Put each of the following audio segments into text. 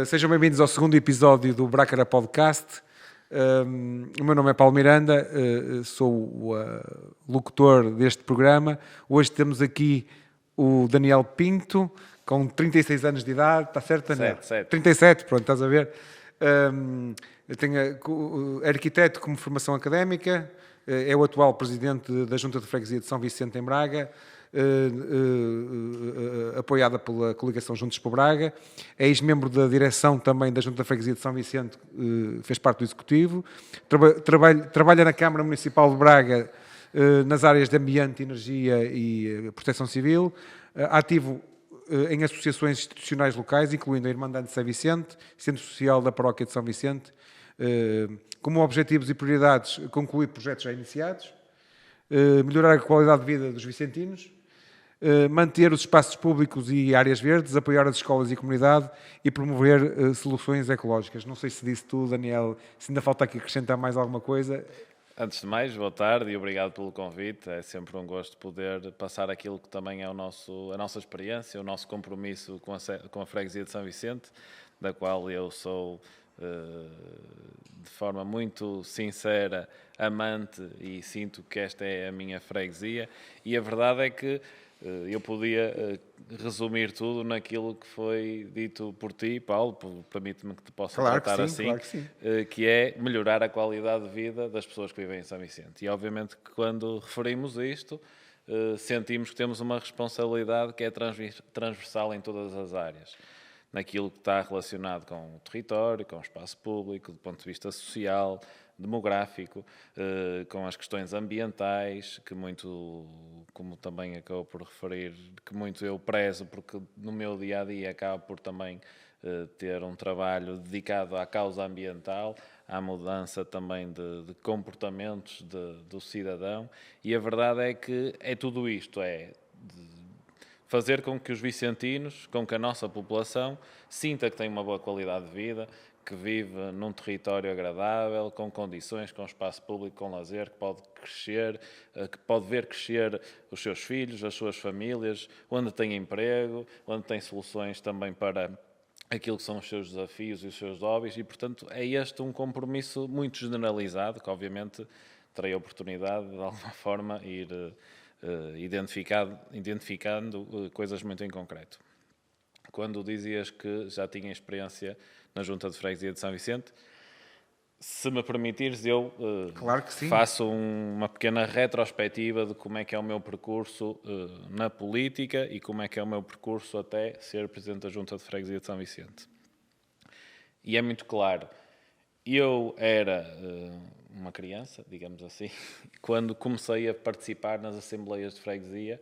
Sejam bem-vindos ao segundo episódio do Brácara Podcast. O meu nome é Paulo Miranda, sou o locutor deste programa. Hoje temos aqui o Daniel Pinto, com 36 anos de idade, está certo, Daniel? 37, pronto, estás a ver. Eu tenho arquiteto como formação académica, é o atual presidente da Junta de Freguesia de São Vicente em Braga, apoiada pela coligação Juntos por Braga, é ex-membro da direção também da Junta de Freguesia de São Vicente, fez parte do Executivo, trabalha na Câmara Municipal de Braga nas áreas de Ambiente, Energia e Proteção Civil, ativo em associações institucionais locais, incluindo a Irmandade de São Vicente, Centro Social da Paróquia de São Vicente, como objetivos e prioridades concluir projetos já iniciados, melhorar a qualidade de vida dos vicentinos, manter os espaços públicos e áreas verdes, apoiar as escolas e comunidade e promover soluções ecológicas. Não sei se disse tudo, Daniel, se ainda falta aqui acrescentar mais alguma coisa. Antes de mais, boa tarde e obrigado pelo convite. É sempre um gosto poder passar aquilo que também é a nossa experiência, o nosso compromisso com a Freguesia de São Vicente, da qual eu sou, de forma muito sincera, amante e sinto que esta é a minha freguesia. E a verdade é que eu podia resumir tudo naquilo que foi dito por ti, Paulo, permite-me que te possa tratar assim, claro que sim. Que é melhorar a qualidade de vida das pessoas que vivem em São Vicente. E obviamente que quando referimos a isto, sentimos que temos uma responsabilidade que é transversal em todas as áreas. Naquilo que está relacionado com o território, com o espaço público, do ponto de vista social, demográfico, com as questões ambientais, que muito, como também acabo por referir, que muito eu prezo, porque no meu dia-a-dia acabo por também ter um trabalho dedicado à causa ambiental, à mudança também de comportamentos do cidadão, e a verdade é que é tudo isto, fazer com que os vicentinos, com que a nossa população sinta que tem uma boa qualidade de vida, que vive num território agradável, com condições, com espaço público, com lazer, que pode crescer, que pode ver crescer os seus filhos, as suas famílias, onde tem emprego, onde tem soluções também para aquilo que são os seus desafios e os seus hobbies, e portanto é este um compromisso muito generalizado, que obviamente terei a oportunidade de alguma forma ir identificando coisas muito em concreto. Quando dizias que já tinha experiência na Junta de Freguesia de São Vicente, se me permitires, eu Claro que sim. faço uma pequena retrospectiva de como é que é o meu percurso na política e como é que é o meu percurso até ser Presidente da Junta de Freguesia de São Vicente. E é muito claro, eu era uma criança, digamos assim, quando comecei a participar nas assembleias de freguesia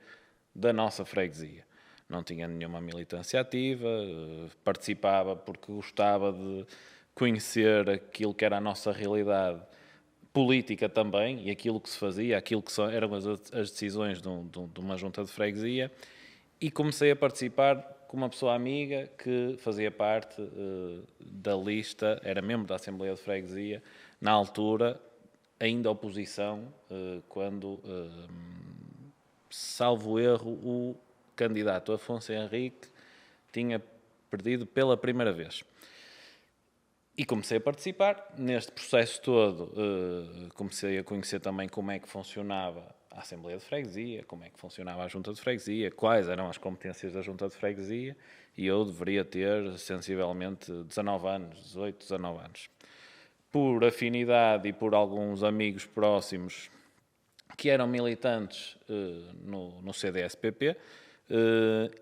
da nossa freguesia. Não tinha nenhuma militância ativa, participava porque gostava de conhecer aquilo que era a nossa realidade política também, e aquilo que se fazia, aquilo que eram as decisões de uma junta de freguesia, e comecei a participar com uma pessoa amiga que fazia parte da lista, era membro da Assembleia de Freguesia, na altura, ainda oposição, quando, salvo erro, o candidato Afonso Henrique tinha perdido pela primeira vez. E comecei a participar neste processo todo, comecei a conhecer também como é que funcionava a Assembleia de Freguesia, como é que funcionava a Junta de Freguesia, quais eram as competências da Junta de Freguesia, e eu deveria ter sensivelmente 19 anos, 18, 19 anos. Por afinidade e por alguns amigos próximos que eram militantes no CDS-PP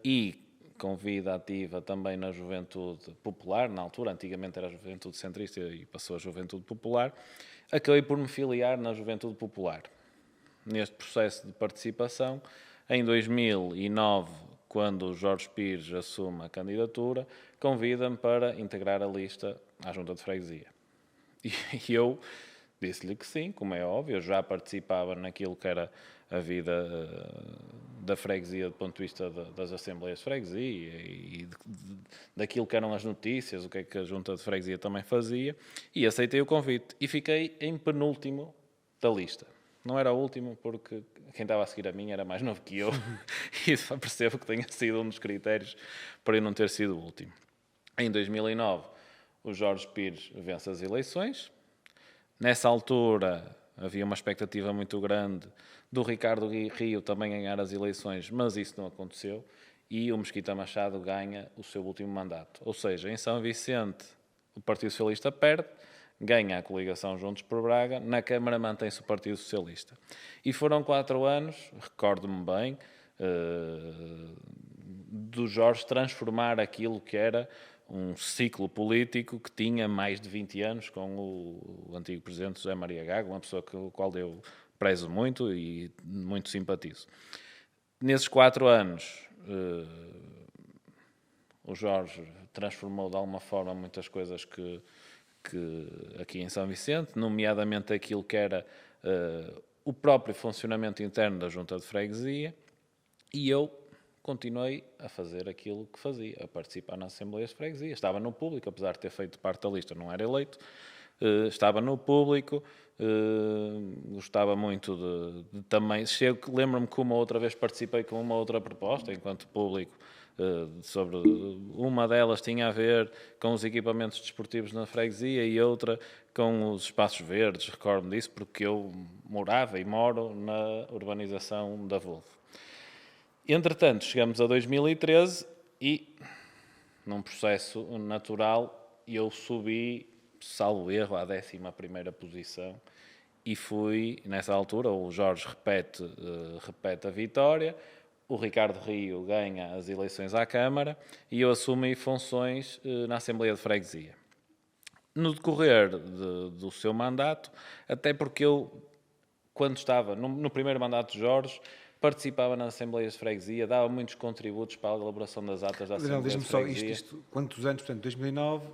e com vida ativa também na Juventude Popular, na altura, antigamente era a Juventude Centrista e passou a Juventude Popular, acabei por me filiar na Juventude Popular. Neste processo de participação, em 2009, quando o Jorge Pires assume a candidatura, convida-me para integrar a lista à Junta de Freguesia. E eu disse-lhe que sim, como é óbvio, eu já participava naquilo que era a vida da freguesia do ponto de vista das assembleias de freguesia e daquilo que eram as notícias, o que é que a Junta de Freguesia também fazia, e aceitei o convite e fiquei em penúltimo da lista. Não era o último porque quem estava a seguir a mim era mais novo que eu e só percebo que tenha sido um dos critérios para eu não ter sido o último. Em 2009, o Jorge Pires vence as eleições. Nessa altura havia uma expectativa muito grande do Ricardo Rio também ganhar as eleições, mas isso não aconteceu. E o Mesquita Machado ganha o seu último mandato. Ou seja, em São Vicente, o Partido Socialista perde, ganha a coligação Juntos por Braga, na Câmara mantém-se o Partido Socialista. E foram 4 anos, recordo-me bem, do Jorge transformar aquilo que era um ciclo político que tinha mais de 20 anos com o antigo presidente José Maria Gago, uma pessoa com a qual eu prezo muito e muito simpatizo. Nesses 4 anos, o Jorge transformou de alguma forma muitas coisas que aqui em São Vicente, nomeadamente aquilo que era o próprio funcionamento interno da Junta de Freguesia, e eu continuei a fazer aquilo que fazia, a participar nas Assembleias de Freguesia. Estava no público, apesar de ter feito parte da lista, não era eleito, estava no público, gostava muito de também... Lembro-me que uma outra vez participei com uma outra proposta, enquanto público, sobre uma delas tinha a ver com os equipamentos desportivos na freguesia e outra com os espaços verdes, recordo-me disso, porque eu morava e moro na urbanização da Volvo. Entretanto, chegamos a 2013 e, num processo natural, eu subi, salvo erro, à 11ª posição e fui, nessa altura, o Jorge repete a vitória, o Ricardo Rio ganha as eleições à Câmara e eu assumi funções na Assembleia de Freguesia. No decorrer do seu mandato, até porque eu, quando estava no primeiro mandato de Jorge, participava nas Assembleias de Freguesia, dava muitos contributos para a elaboração das atas da Assembleia de Freguesia. Diz-me só quantos anos, portanto, 2009,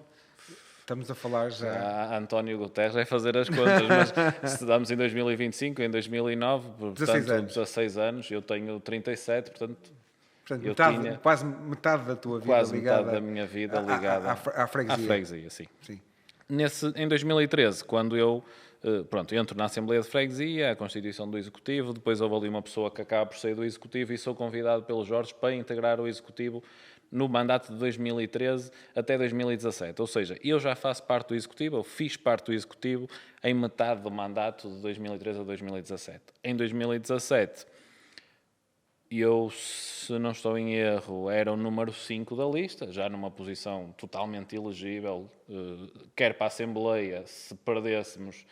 estamos a falar já... António Guterres vai fazer as contas, mas se damos em 2025, em 2009, portanto, 16 anos, eu tenho 37, portanto quase metade da tua vida quase ligada... metade da minha vida ligada à freguesia. À freguesia, sim. Sim. Em 2013, quando eu entro na Assembleia de Freguesia, a constituição do Executivo, depois houve ali uma pessoa que acaba por sair do Executivo e sou convidado pelo Jorge para integrar o Executivo no mandato de 2013 até 2017. Ou seja, eu já faço parte do Executivo, eu fiz parte do Executivo em metade do mandato de 2013 a 2017. Em 2017, eu, se não estou em erro, era o número 5 da lista, já numa posição totalmente elegível, quer para a Assembleia, se perdêssemos,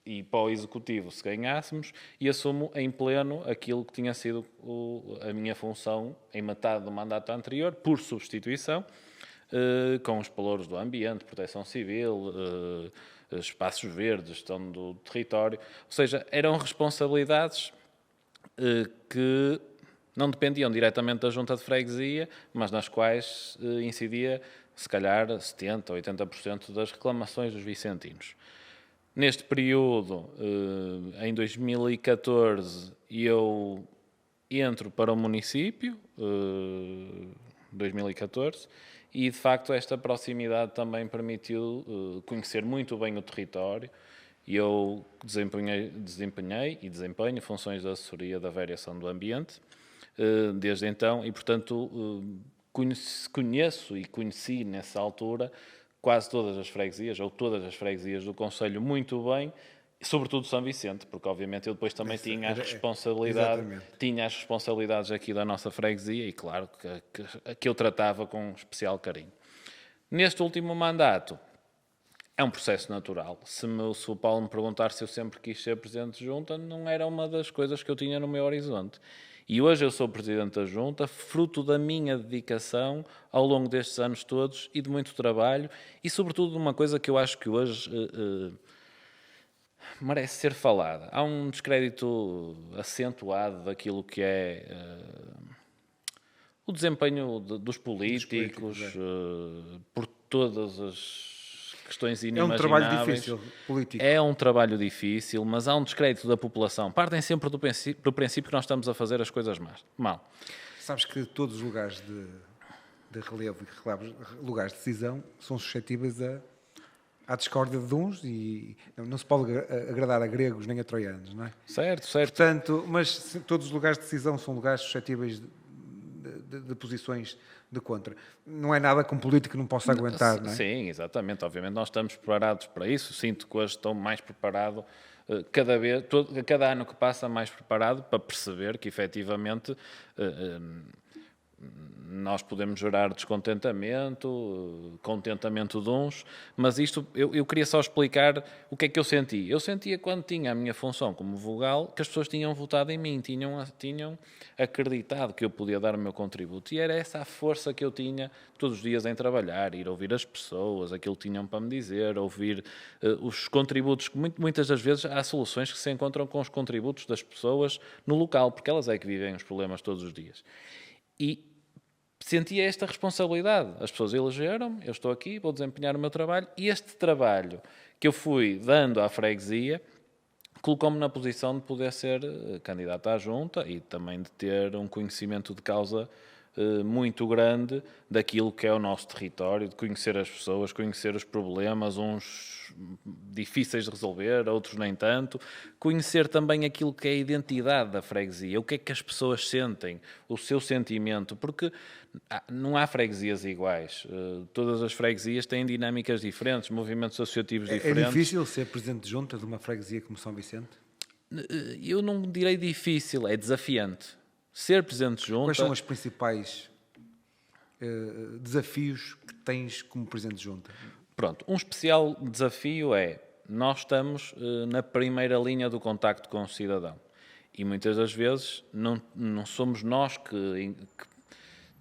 e para o Executivo, se ganhássemos, e assumo em pleno aquilo que tinha sido a minha função em metade do mandato anterior, por substituição, com os pelouros do ambiente, proteção civil, espaços verdes, gestão do território, ou seja, eram responsabilidades que não dependiam diretamente da Junta de Freguesia, mas nas quais incidia, se calhar, 70% ou 80% das reclamações dos vicentinos. Neste período, em 2014, eu entro para o município, 2014, e de facto esta proximidade também permitiu conhecer muito bem o território. E eu desempenhei e desempenho funções de assessoria da variação do ambiente desde então e, portanto, conheço e conheci nessa altura quase todas as freguesias, ou todas as freguesias do concelho muito bem, sobretudo São Vicente, porque obviamente eu depois também tinha as responsabilidades aqui da nossa freguesia e claro que eu tratava com especial carinho. Neste último mandato, é um processo natural. Se o Paulo me perguntar se eu sempre quis ser Presidente de Junta, não era uma das coisas que eu tinha no meu horizonte. E hoje eu sou Presidente da Junta, fruto da minha dedicação ao longo destes anos todos e de muito trabalho e, sobretudo, de uma coisa que eu acho que hoje merece ser falada. Há um descrédito acentuado daquilo que é o desempenho dos políticos por todas as questões inimagináveis. É um trabalho difícil, político. É um trabalho difícil, mas há um descrédito da população. Partem sempre do princípio que nós estamos a fazer as coisas mal. Sabes que todos os lugares de relevo e lugares de decisão são suscetíveis a há discórdia de uns e não se pode agradar a gregos nem a troianos, não é? Certo, certo. Portanto, mas todos os lugares de decisão são lugares suscetíveis de posições de contra. Não é nada que um político não possa aguentar, não é? Sim, exatamente. Obviamente nós estamos preparados para isso. Sinto que hoje estou mais preparado, cada ano que passa mais preparado para perceber que efetivamente nós podemos gerar descontentamento, contentamento de uns, mas isto, eu queria só explicar o que é que eu senti. Eu sentia quando tinha a minha função como vogal que as pessoas tinham votado em mim, tinham acreditado que eu podia dar o meu contributo, e era essa a força que eu tinha todos os dias em trabalhar, ir ouvir as pessoas, aquilo que tinham para me dizer, ouvir os contributos, que muitas das vezes há soluções que se encontram com os contributos das pessoas no local, porque elas é que vivem os problemas todos os dias. E sentia esta responsabilidade. As pessoas elegeram-me, eu estou aqui, vou desempenhar o meu trabalho, e este trabalho que eu fui dando à freguesia colocou-me na posição de poder ser candidato à junta e também de ter um conhecimento de causa muito grande daquilo que é o nosso território, de conhecer as pessoas, conhecer os problemas, uns difíceis de resolver, outros nem tanto, conhecer também aquilo que é a identidade da freguesia, o que é que as pessoas sentem, o seu sentimento, porque não há freguesias iguais, todas as freguesias têm dinâmicas diferentes, movimentos associativos diferentes. É difícil ser presidente de junta de uma freguesia como São Vicente? Eu não direi difícil, é desafiante. Ser presidente de junta... Quais são os principais desafios que tens como presidente de junta? Pronto, um especial desafio é, nós estamos na primeira linha do contacto com o cidadão. E muitas das vezes não somos nós que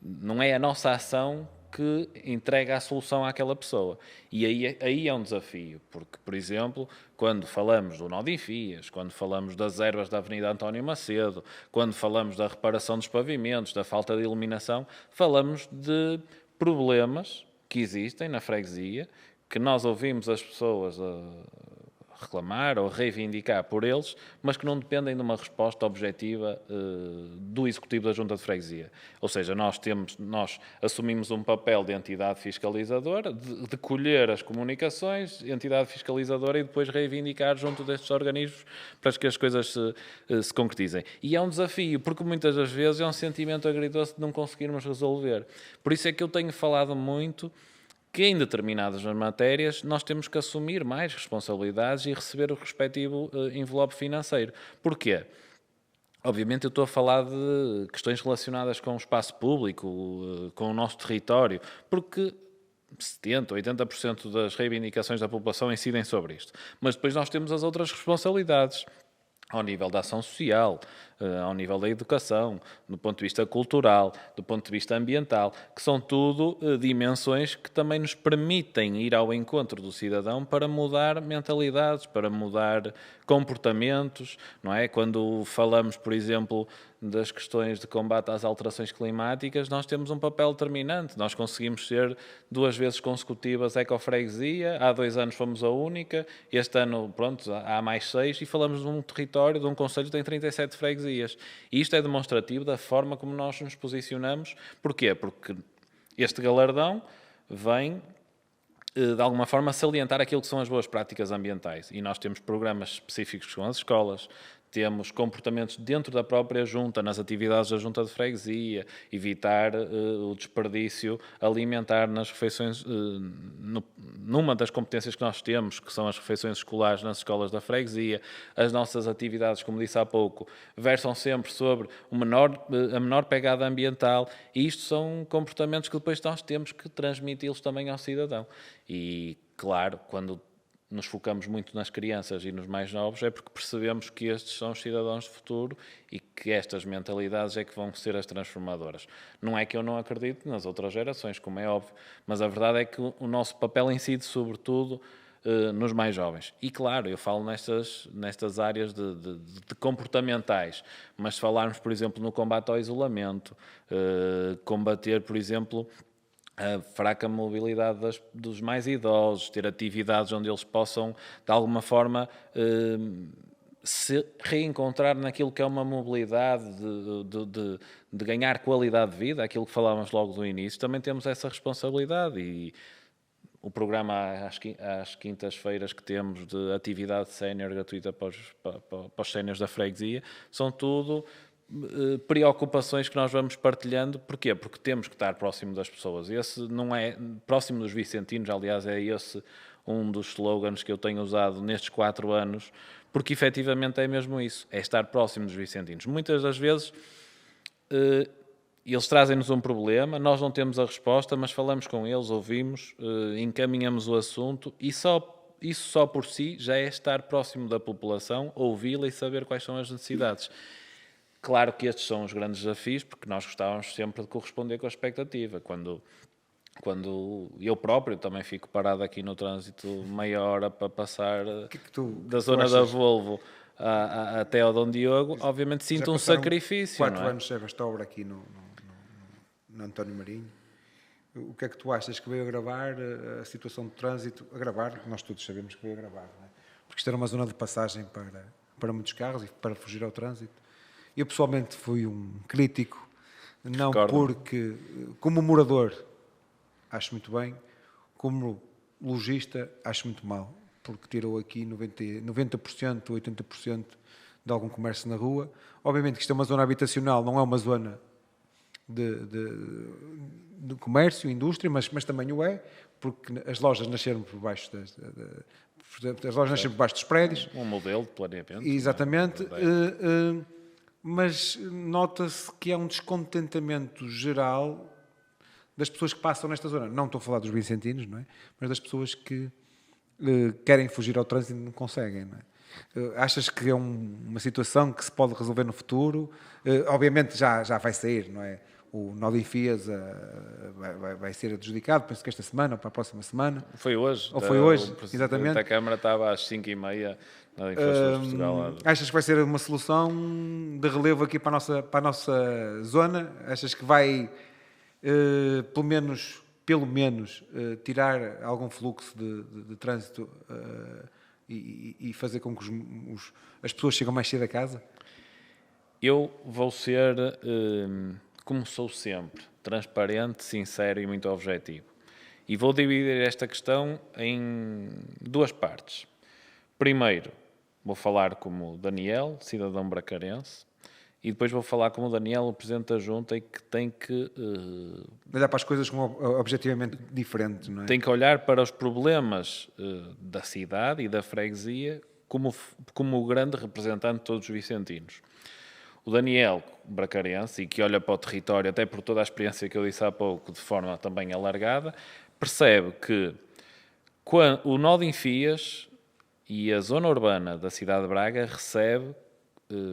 não é a nossa ação que entrega a solução àquela pessoa. E aí é um desafio, porque, por exemplo, quando falamos do nó de enfias, quando falamos das ervas da Avenida António Macedo, quando falamos da reparação dos pavimentos, da falta de iluminação, falamos de problemas que existem na freguesia, que nós ouvimos as pessoas reclamar ou reivindicar por eles, mas que não dependem de uma resposta objetiva do Executivo da Junta de Freguesia. Ou seja, nós assumimos um papel de entidade fiscalizadora, de colher as comunicações, entidade fiscalizadora, e depois reivindicar junto destes organismos para que as coisas se concretizem. E é um desafio, porque muitas das vezes é um sentimento agridoce de não conseguirmos resolver. Por isso é que eu tenho falado muito que em determinadas matérias nós temos que assumir mais responsabilidades e receber o respectivo envelope financeiro. Porquê? Obviamente eu estou a falar de questões relacionadas com o espaço público, com o nosso território, porque 70%, 80% das reivindicações da população incidem sobre isto. Mas depois nós temos as outras responsabilidades, ao nível da ação social, ao nível da educação, do ponto de vista cultural, do ponto de vista ambiental, que são tudo dimensões que também nos permitem ir ao encontro do cidadão para mudar mentalidades, para mudar comportamentos, não é? Quando falamos, por exemplo, das questões de combate às alterações climáticas, nós temos um papel determinante. Nós conseguimos ser 2 vezes consecutivas ecofreguesia, há 2 anos fomos a única, este ano, pronto, há mais 6, e falamos de um território, de um concelho que tem 37 freguesias. E isto é demonstrativo da forma como nós nos posicionamos. Porquê? Porque este galardão vem de alguma forma salientar aquilo que são as boas práticas ambientais, e nós temos programas específicos com as escolas, temos comportamentos dentro da própria junta, nas atividades da junta de freguesia, evitar o desperdício alimentar nas refeições, numa das competências que nós temos, que são as refeições escolares nas escolas da freguesia. As nossas atividades, como disse há pouco, versam sempre sobre a menor pegada ambiental, e isto são comportamentos que depois nós temos que transmiti-los também ao cidadão. E, claro, quando nos focamos muito nas crianças e nos mais novos, é porque percebemos que estes são os cidadãos de futuro e que estas mentalidades é que vão ser as transformadoras. Não é que eu não acredite nas outras gerações, como é óbvio, mas a verdade é que o nosso papel incide sobretudo nos mais jovens. E claro, eu falo nestas áreas de comportamentais, mas se falarmos, por exemplo, no combate ao isolamento, combater, por exemplo, a fraca mobilidade dos mais idosos, ter atividades onde eles possam, de alguma forma, se reencontrar naquilo que é uma mobilidade de ganhar qualidade de vida, aquilo que falávamos logo do início, também temos essa responsabilidade. E o programa às quintas-feiras que temos de atividade sénior gratuita para os séniores da freguesia, são tudo preocupações que nós vamos partilhando. Porquê? Porque temos que estar próximo das pessoas. Esse não é próximo dos vicentinos, aliás, é esse um dos slogans que eu tenho usado nestes 4 anos, porque efetivamente é mesmo isso, é estar próximo dos vicentinos. Muitas das vezes eles trazem-nos um problema, nós não temos a resposta, mas falamos com eles, ouvimos, encaminhamos o assunto e isso só por si já é estar próximo da população, ouvi-la e saber quais são as necessidades. Claro que estes são os grandes desafios, porque nós gostávamos sempre de corresponder com a expectativa. Quando eu próprio também fico parado aqui no trânsito meia hora para passar da zona da Volvo até ao Dom Diogo, obviamente sinto um sacrifício. 4 anos esta obra aqui no António Marinho. O que é que tu achas que veio agravar a situação de trânsito? Agravar, nós todos sabemos que veio agravar, não é? Porque isto era uma zona de passagem para muitos carros e para fugir ao trânsito. Eu pessoalmente fui um crítico, não porque, como morador, acho muito bem, como logista, acho muito mal, porque tirou aqui 90%, 80% de algum comércio na rua. Obviamente que isto é uma zona habitacional, não é uma zona de comércio, indústria, mas também o é, porque as lojas nasceram por baixo dos prédios. Um modelo de planeamento. Exatamente. Mas nota-se que há um descontentamento geral das pessoas que passam nesta zona. Não estou a falar dos vicentinos, não é? Mas das pessoas que querem fugir ao trânsito e não conseguem, não é? Achas que é uma situação que se pode resolver no futuro? Obviamente já vai sair, não é? O nó de Enfias vai ser adjudicado, penso que esta semana ou para a próxima semana. Foi hoje. Ou foi hoje, exatamente. A Câmara estava às 5h30 na Infraestrutura de Portugal. Achas que vai ser uma solução de relevo aqui para a nossa zona? Achas que vai, pelo menos tirar algum fluxo de trânsito e fazer com que as pessoas cheguem mais cedo a casa? Eu vou ser, como sou sempre, transparente, sincero e muito objetivo. E vou dividir esta questão em 2 partes. Primeiro, vou falar como Daniel, cidadão bracarense, e depois vou falar como Daniel, o Presidente da Junta, e que tem que... olhar para as coisas objetivamente diferente, não é? Tem que olhar para os problemas da cidade e da freguesia como o grande representante de todos os vicentinos. O Daniel, bracarense, e que olha para o território, até por toda a experiência que eu disse há pouco, de forma também alargada, percebe que o nó de Enfias e a zona urbana da cidade de Braga recebe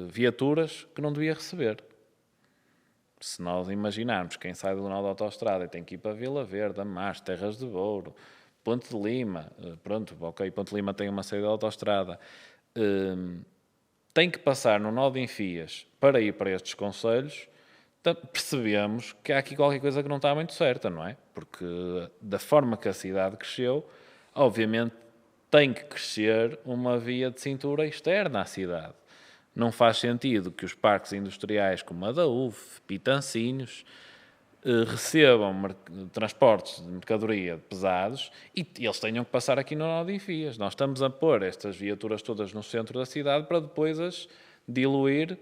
viaturas que não devia receber. Se nós imaginarmos quem sai do nó da autoestrada e tem que ir para Vila Verde, Amás, Terras de Douro, Ponte de Lima, Ponte de Lima tem uma saída da autoestrada, tem que passar no nó de Enfias para ir para estes concelhos, percebemos que há aqui qualquer coisa que não está muito certa, não é? Porque da forma que a cidade cresceu, obviamente tem que crescer uma via de cintura externa à cidade. Não faz sentido que os parques industriais como a da UF, Pitancinhos, recebam transportes de mercadoria pesados e eles tenham que passar aqui no nó de Enfias. Nós estamos a pôr estas viaturas todas no centro da cidade para depois as diluir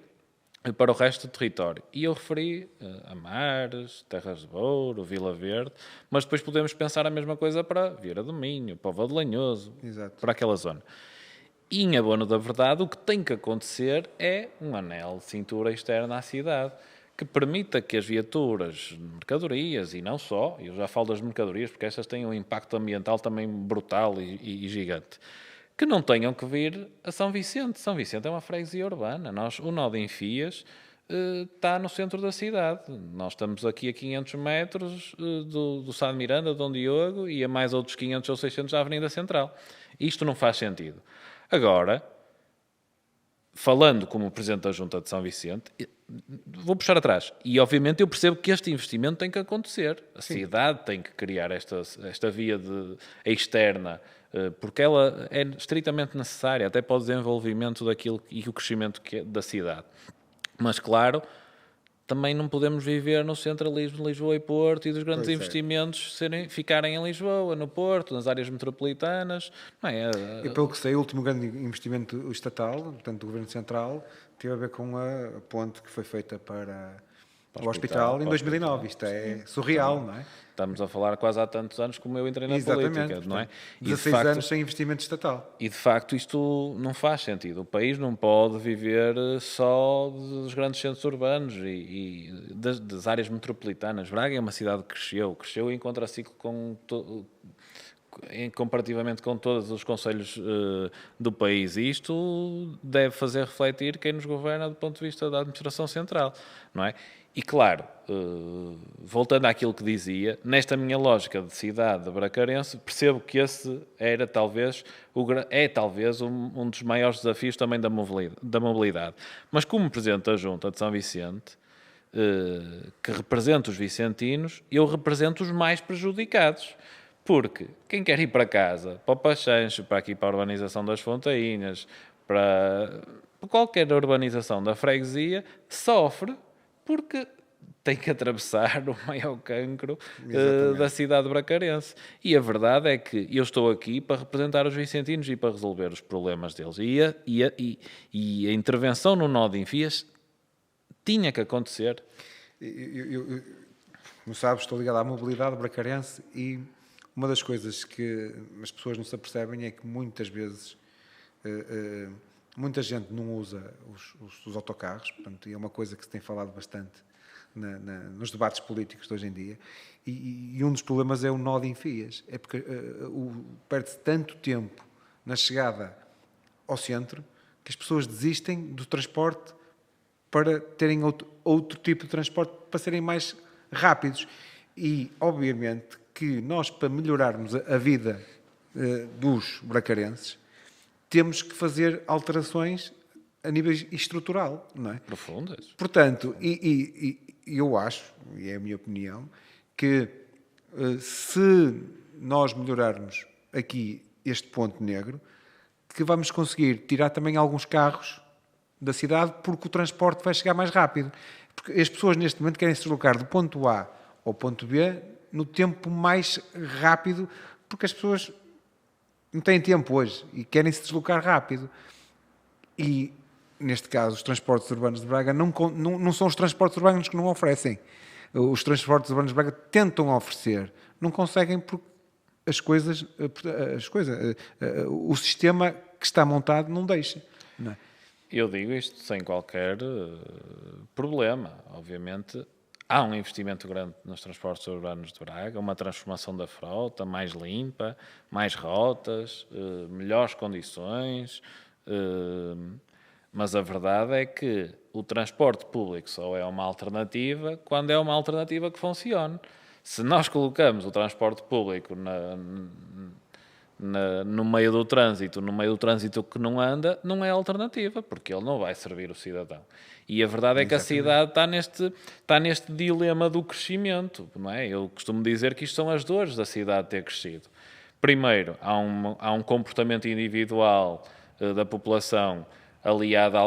para o resto do território. E eu referi Amares, Terras de Douro, Vila Verde, mas depois podemos pensar a mesma coisa para Vieira do Minho, Póvoa de Lanhoso, para aquela zona. E, em abono da verdade, o que tem que acontecer é um anel de cintura externa à cidade, que permita que as viaturas de mercadorias, e não só, eu já falo das mercadorias, porque estas têm um impacto ambiental também brutal e gigante, que não tenham que vir a São Vicente. São Vicente é uma freguesia urbana. O nó de Enfias está no centro da cidade. Nós estamos aqui a 500 metros do Sá de Miranda, de Dom Diogo, e a mais outros 500 ou 600 da Avenida Central. Isto não faz sentido. Agora, falando como Presidente da Junta de São Vicente, vou puxar atrás. E, obviamente, eu percebo que este investimento tem que acontecer. A cidade tem que criar esta via externa, porque ela é estritamente necessária, até para o desenvolvimento daquilo e o crescimento da cidade. Mas, claro, também não podemos viver no centralismo de Lisboa e Porto e dos grandes Pois é. investimentos ficarem em Lisboa, no Porto, nas áreas metropolitanas. Não é? E pelo que sei, o último grande investimento estatal, portanto do Governo Central, teve a ver com a ponte que foi feita para o hospital em 2009. Isto é surreal, não é? Estamos a falar quase há tantos anos como eu entrei na Exatamente. política, não é? Portanto, E de 16 facto, anos sem investimento estatal. e de facto isto não faz sentido. O país não pode viver só dos grandes centros urbanos e das áreas metropolitanas. Braga é uma cidade que cresceu em contraciclo comparativamente com todos os concelhos do país. E isto deve fazer refletir quem nos governa do ponto de vista da administração central, não é? E claro, voltando àquilo que dizia, nesta minha lógica de cidade de bracarense, percebo que esse era talvez um dos maiores desafios também da mobilidade. Mas como Presidente da Junta de São Vicente, que representa os vicentinos, eu represento os mais prejudicados. Porque quem quer ir para casa, para o Pachancho, para aqui para a urbanização das Fontainhas, para qualquer urbanização da freguesia, sofre porque tem que atravessar o maior cancro da cidade bracarense. E a verdade é que eu estou aqui para representar os vicentinos e para resolver os problemas deles. E a intervenção no nó de Enfias tinha que acontecer. Como sabes, estou ligado à mobilidade bracarense e uma das coisas que as pessoas não se apercebem é que muitas vezes muita gente não usa os autocarros, portanto, é uma coisa que se tem falado bastante nos debates políticos de hoje em dia, e um dos problemas é o nó de Enfias, é porque perde-se tanto tempo na chegada ao centro que as pessoas desistem do transporte para terem outro tipo de transporte, para serem mais rápidos. E, obviamente, que nós, para melhorarmos a vida dos bracarenses, temos que fazer alterações a nível estrutural, não é? Profundas. Portanto, eu acho, e é a minha opinião, que se nós melhorarmos aqui este ponto negro, que vamos conseguir tirar também alguns carros da cidade, porque o transporte vai chegar mais rápido. Porque as pessoas neste momento querem se deslocar do ponto A ao ponto B no tempo mais rápido, porque as pessoas não têm tempo hoje e querem se deslocar rápido. E, neste caso, os transportes urbanos de Braga não são os transportes urbanos que não oferecem. Os transportes urbanos de Braga tentam oferecer, não conseguem porque o sistema que está montado não deixa. Não é? Eu digo isto sem qualquer problema. Obviamente, há um investimento grande nos transportes urbanos de Braga, uma transformação da frota mais limpa, mais rotas, melhores condições, mas a verdade é que o transporte público só é uma alternativa quando é uma alternativa que funcione. Se nós colocamos o transporte público no meio do trânsito que não anda, não é alternativa, porque ele não vai servir o cidadão. E a verdade é que a cidade está neste dilema do crescimento, não é? Eu costumo dizer que isto são as dores da cidade ter crescido. Primeiro, há um comportamento individual da população aliado a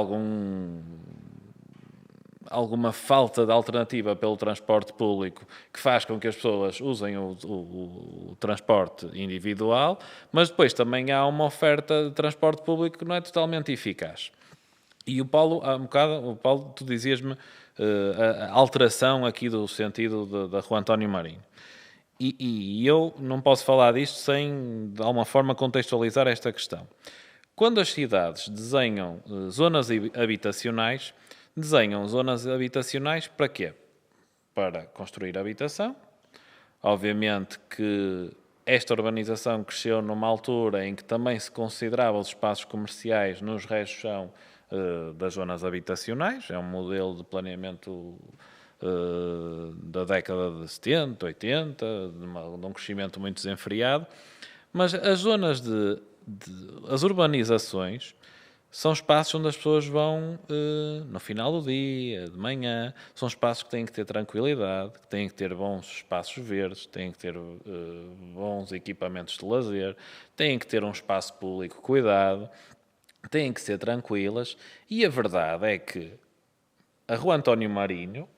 alguma falta de alternativa pelo transporte público que faz com que as pessoas usem o transporte individual, mas depois também há uma oferta de transporte público que não é totalmente eficaz. E o Paulo, tu dizias-me a alteração aqui do sentido da Rua António Marinho. E eu não posso falar disto sem, de alguma forma, contextualizar esta questão. Quando as cidades desenham zonas habitacionais, desenham zonas habitacionais para quê? Para construir habitação. Obviamente que esta urbanização cresceu numa altura em que também se considerava os espaços comerciais nos restos-chão das zonas habitacionais. É um modelo de planeamento da década de 70, 80, de um crescimento muito desenfreado. Mas as zonas as urbanizações são espaços onde as pessoas vão no final do dia, de manhã. São espaços que têm que ter tranquilidade, que têm que ter bons espaços verdes, têm que ter bons equipamentos de lazer, têm que ter um espaço público cuidado, têm que ser tranquilas. E a verdade é que a Rua António Marinho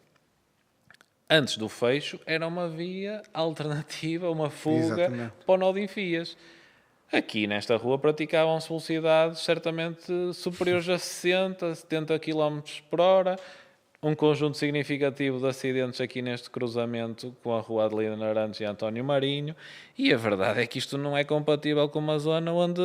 antes do fecho, era uma via alternativa, uma fuga Exatamente. para o nó de Enfias. Aqui nesta rua praticavam-se velocidades certamente superiores a 60, 70 km por hora. Um conjunto significativo de acidentes aqui neste cruzamento com a rua Adelina Arantes e António Marinho. E a verdade é que isto não é compatível com uma zona onde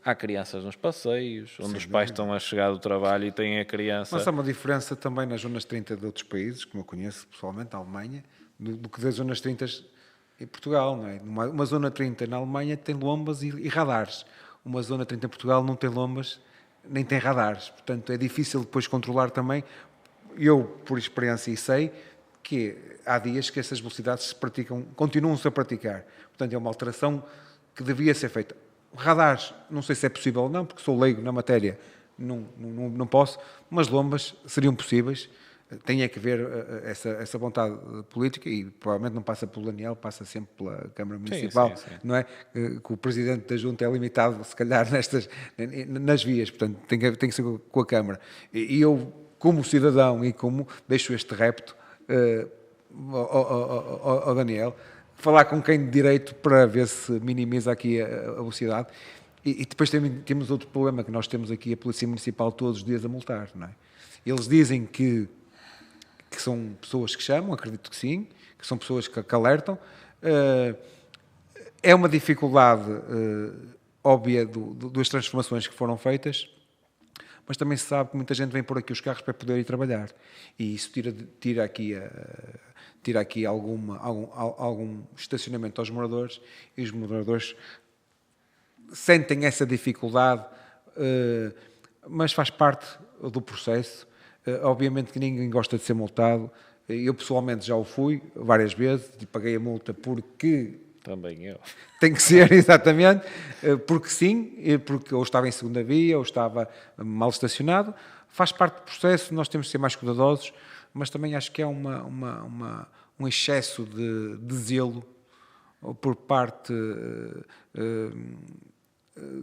há crianças nos passeios, onde os pais estão a chegar do trabalho e têm a criança... Mas há uma diferença também nas zonas 30 de outros países, como eu conheço pessoalmente, a Alemanha, do que das zonas 30 em Portugal, não é? Uma zona 30 na Alemanha tem lombas e radares. Uma zona 30 em Portugal não tem lombas nem tem radares. Portanto, é difícil depois controlar também. Eu, por experiência, sei que há dias que essas velocidades se praticam, continuam-se a praticar. Portanto, é uma alteração que devia ser feita. Radares, não sei se é possível ou não, porque sou leigo na matéria, não posso, mas lombas seriam possíveis. Tem é que ver essa vontade política e provavelmente não passa pelo Daniel, passa sempre pela Câmara Municipal, sim. não é? Que o Presidente da Junta é limitado, se calhar, nas vias, portanto, tem que ser com a Câmara. E eu, como cidadão e como deixo este repto ao Daniel, falar com quem de direito para ver se minimiza aqui a velocidade. E depois temos outro problema, que nós temos aqui a Polícia Municipal todos os dias a multar, não é? Eles dizem que são pessoas que chamam, acredito que sim, que são pessoas que alertam. É uma dificuldade óbvia das transformações que foram feitas, mas também se sabe que muita gente vem por aqui os carros para poder ir trabalhar. E isso tira aqui algum estacionamento aos moradores, e os moradores sentem essa dificuldade, mas faz parte do processo. Obviamente que ninguém gosta de ser multado. Eu pessoalmente já o fui várias vezes e paguei a multa porque... Também eu. Tem que ser, exatamente, porque sim, porque ou estava em segunda via, ou estava mal estacionado. Faz parte do processo, nós temos de ser mais cuidadosos, mas também acho que é um excesso de zelo por parte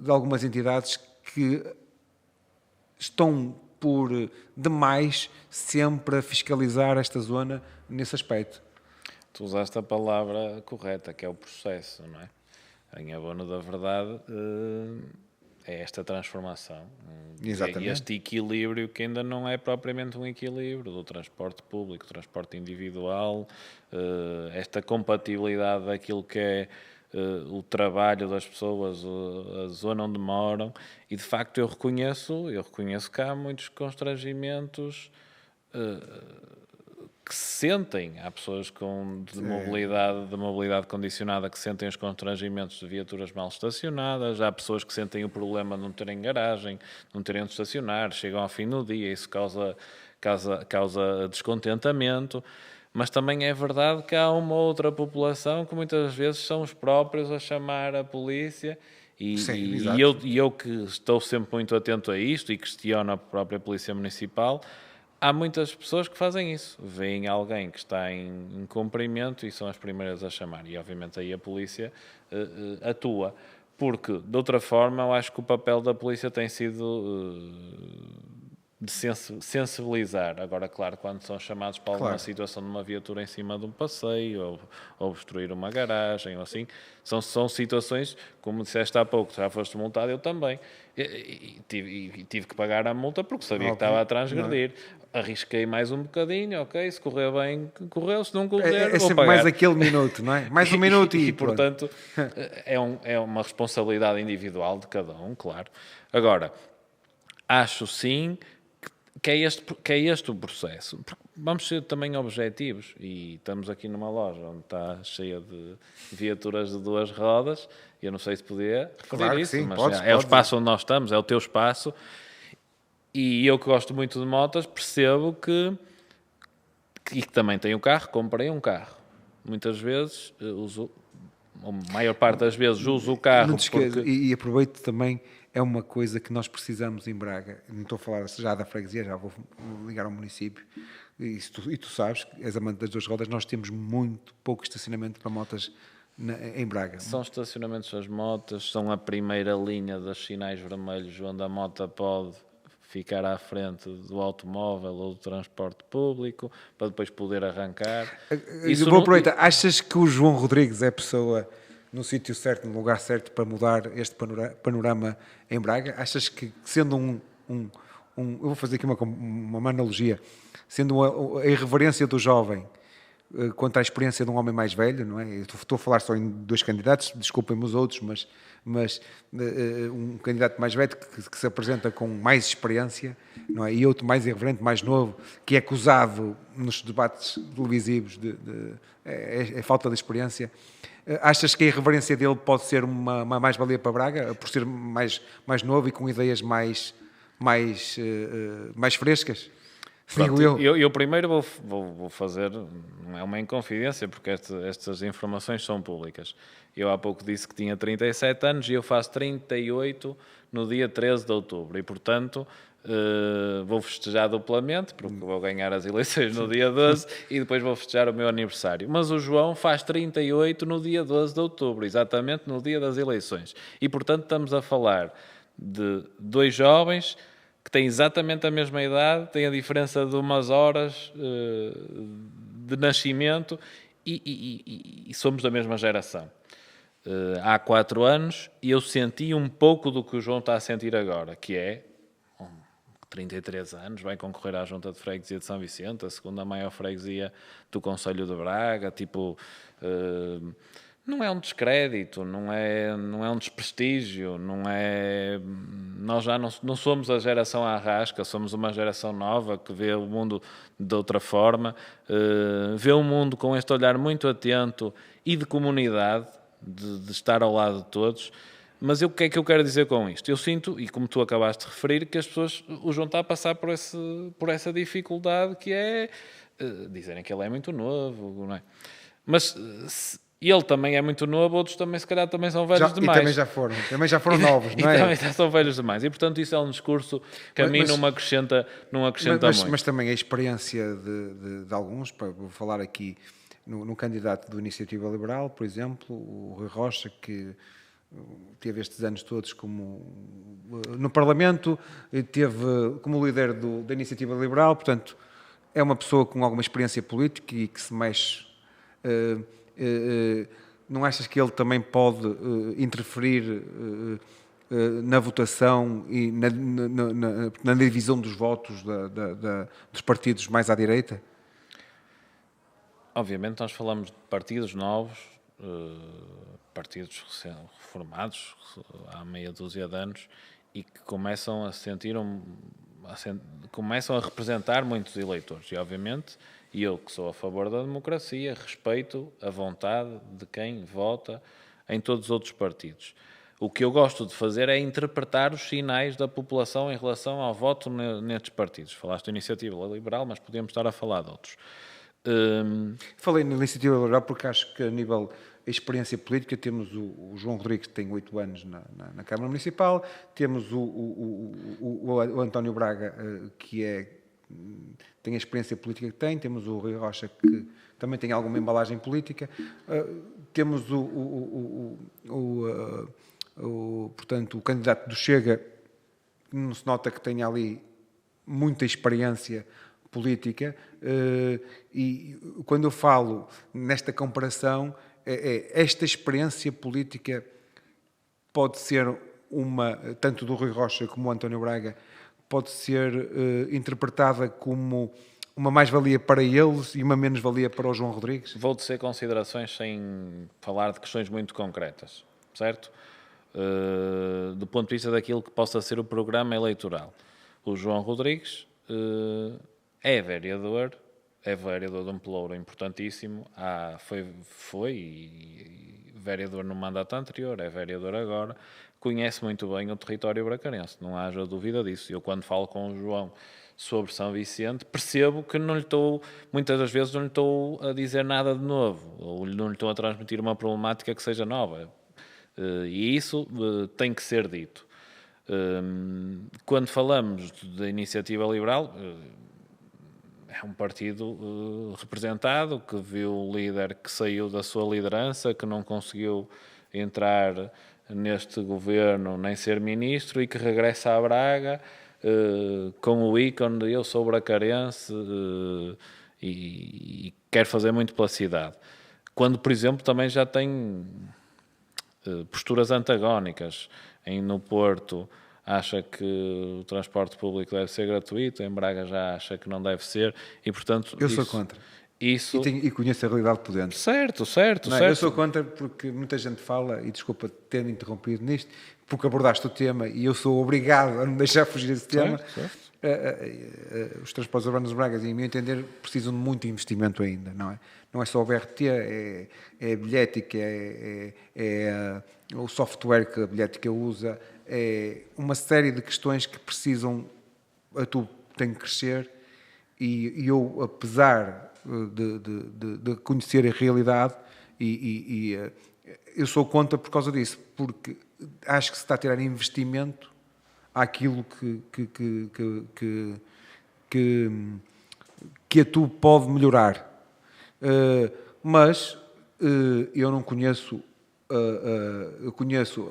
de algumas entidades que estão por demais sempre a fiscalizar esta zona nesse aspecto. Tu usaste a palavra correta, que é o processo, não é? Em abono da verdade, é esta transformação. Exatamente. Este equilíbrio que ainda não é propriamente um equilíbrio do transporte público, transporte individual, esta compatibilidade daquilo que é o trabalho das pessoas, a zona onde moram, e de facto eu reconheço que há muitos constrangimentos que se sentem. Há pessoas de mobilidade condicionada que sentem os constrangimentos de viaturas mal estacionadas, há pessoas que sentem o problema de não terem garagem, não terem onde estacionar, chegam ao fim do dia, isso causa descontentamento. Mas também é verdade que há uma outra população que muitas vezes são os próprios a chamar a polícia e eu que estou sempre muito atento a isto e questiono a própria Polícia Municipal, há muitas pessoas que fazem isso. Veem alguém que está em cumprimento e são as primeiras a chamar. E obviamente aí a polícia atua. Porque, de outra forma, eu acho que o papel da polícia tem sido... de sensibilizar. Agora, claro, quando são chamados para alguma situação de uma viatura em cima de um passeio ou obstruir uma garagem ou assim, são situações, como disseste há pouco, já foste multado, eu também. E tive que pagar a multa porque sabia que estava a transgredir. Arrisquei mais um bocadinho, ok, se correu bem, correu, se não correr, vou sempre pagar. Mais aquele minuto, minuto, não é? Mais um minuto e portanto, é uma responsabilidade individual de cada um, claro. Agora, acho sim que é este o processo. Porque vamos ser também objetivos e estamos aqui numa loja onde está cheia de viaturas de duas rodas. Eu não sei se podia referir isso, sim, mas podes. O espaço onde nós estamos, é o teu espaço. E eu que gosto muito de motas percebo que também tenho carro, comprei um carro. Muitas vezes a maior parte das vezes uso o carro e aproveito também, é uma coisa que nós precisamos em Braga, não estou a falar já da freguesia, já vou ligar ao município, e tu sabes, que és amante das duas rodas, nós temos muito pouco estacionamento para motas em Braga. São estacionamentos das motas, são a primeira linha dos sinais vermelhos onde a moto pode ficar à frente do automóvel ou do transporte público, para depois poder arrancar. Eu vou aproveitar. Achas que o João Rodrigues é a pessoa no sítio certo, no lugar certo, para mudar este panorama em Braga? Achas que, sendo eu vou fazer aqui uma analogia, sendo a irreverência do jovem quanto à experiência de um homem mais velho, não é? Eu estou a falar só em 2 candidatos, desculpem-me os outros, mas um candidato mais velho que se apresenta com mais experiência, não é? E outro mais irreverente, mais novo, que é acusado nos debates televisivos é falta de experiência. Achas que a irreverência dele pode ser uma mais-valia para Braga, por ser mais novo e com ideias mais frescas? Pronto, Digo eu. eu primeiro vou fazer, não é uma inconfidência, porque estas informações são públicas. Eu há pouco disse que tinha 37 anos e eu faço 38 no dia 13 de outubro. E, portanto, vou festejar duplamente, porque vou ganhar as eleições no dia 12 e depois vou festejar o meu aniversário. Mas o João faz 38 no dia 12 de outubro, exatamente no dia das eleições. E, portanto, estamos a falar de 2 jovens que têm exatamente a mesma idade, têm a diferença de umas horas de nascimento e somos da mesma geração. Há 4 anos e eu senti um pouco do que o João está a sentir agora, que é 33 anos, vai concorrer à Junta de Freguesia de São Vicente, a segunda maior freguesia do Concelho de Braga, não é um descrédito, não é um desprestígio, nós já não somos a geração Arrasca, somos uma geração nova que vê o mundo de outra forma, vê o mundo com este olhar muito atento e de comunidade, de estar ao lado de todos. Mas o que é que eu quero dizer com isto? Eu sinto, e como tu acabaste de referir, que as pessoas, o João está a passar por essa dificuldade que é dizerem que ele é muito novo, não é? Mas ele também é muito novo, outros também, se calhar, também são velhos demais. E também já foram novos, não é? E também já são velhos demais. E, portanto, isso é um discurso que a mim não acrescenta muito. Mas também a experiência de alguns, vou falar aqui no candidato do Iniciativa Liberal, por exemplo, o Rui Rocha, que teve estes anos todos no Parlamento, teve como líder da Iniciativa Liberal, portanto, é uma pessoa com alguma experiência política e que se mexe. Não achas que ele também pode interferir na votação e na divisão dos votos dos partidos mais à direita? Obviamente nós falamos de partidos novos, partidos reformados há meia dúzia de anos e que começam a começam a representar muitos eleitores. E obviamente eu, que sou a favor da democracia, respeito a vontade de quem vota em todos os outros partidos. O que eu gosto de fazer é interpretar os sinais da população em relação ao voto nestes partidos. Falaste da Iniciativa Liberal, mas podíamos estar a falar de outros. Falei na Iniciativa Liberal porque acho que a nível de experiência política temos o João Rodrigues, que tem 8 anos na Câmara Municipal, temos o António Braga, que tem a experiência política que tem, temos o Rui Rocha, que também tem alguma embalagem política, temos portanto, o candidato do Chega, que não se nota que tem ali muita experiência política, e quando eu falo nesta comparação, esta experiência política pode ser tanto do Rui Rocha como do António Braga, pode ser interpretada como uma mais-valia para eles e uma menos-valia para o João Rodrigues? Vou tecer considerações sem falar de questões muito concretas, certo? Do ponto de vista daquilo que possa ser o programa eleitoral. O João Rodrigues é vereador de um pelouro importantíssimo, foi vereador no mandato anterior, é vereador agora, conhece muito bem o território bracarense, não haja dúvida disso. Eu, quando falo com o João sobre São Vicente, percebo que muitas das vezes não lhe estou a dizer nada de novo, ou não lhe estou a transmitir uma problemática que seja nova, e isso tem que ser dito. Quando falamos da Iniciativa Liberal, é um partido representado, que viu o líder que saiu da sua liderança, que não conseguiu entrar neste governo nem ser ministro e que regressa a Braga com o ícone de eu sou bracarense e quero fazer muito pela cidade. Quando, por exemplo, também já tem posturas antagónicas. No Porto acha que o transporte público deve ser gratuito, em Braga já acha que não deve ser, e portanto... Eu sou contra. Isso... E conheço a realidade por dentro. Certo. Eu sou contra porque muita gente fala, e desculpa ter interrompido nisto, porque abordaste o tema e eu sou obrigado a não deixar fugir esse tema. Certo. Os transportes urbanos de Braga, em meu entender, precisam de muito investimento ainda, não é? Não é só o BRT, é a bilhética, é o software que a bilhética usa, é uma série de questões que precisam, tem que crescer, e eu, apesar de conhecer a realidade, eu sou contra por causa disso, porque acho que se está a tirar investimento àquilo que a tu pode melhorar. Mas eu não conheço, eu conheço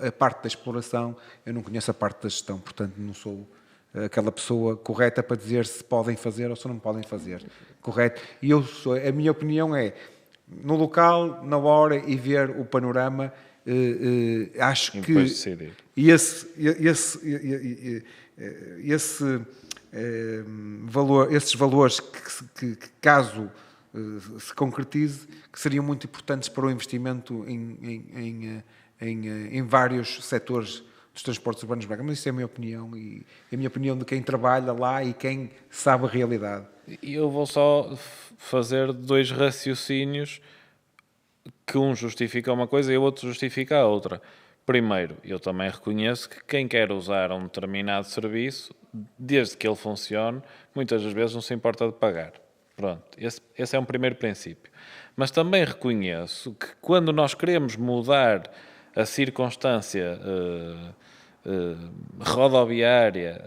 a parte da exploração, eu não conheço a parte da gestão, portanto não sou aquela pessoa correta para dizer se podem fazer ou se não podem fazer. Correto? E a minha opinião é, no local, na hora, e ver o panorama, acho que esses valores que caso se concretize, que seriam muito importantes para o investimento em vários setores dos transportes urbanos de Braga. Mas isso é a minha opinião, e é a minha opinião de quem trabalha lá e quem sabe a realidade. E eu vou só fazer dois raciocínios, que um justifica uma coisa e o outro justifica a outra. Primeiro, eu também reconheço que quem quer usar um determinado serviço, desde que ele funcione, muitas das vezes não se importa de pagar. Pronto, esse é um primeiro princípio. Mas também reconheço que quando nós queremos mudar a circunstância rodoviária,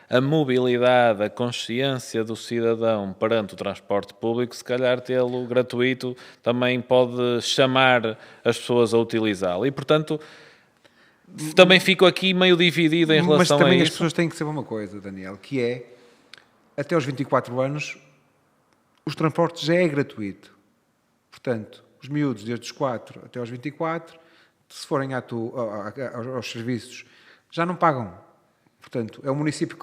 a mobilidade, a consciência do cidadão perante o transporte público, se calhar tê-lo gratuito também pode chamar as pessoas a utilizá-lo. E, portanto, também fico aqui meio dividido em relação a isso. Mas também as pessoas têm que saber uma coisa, Daniel, que é, até aos 24 anos, os transportes já é gratuito. Portanto, os miúdos, desde os 4 até aos 24, se forem aos serviços, já não pagam. Portanto, é o município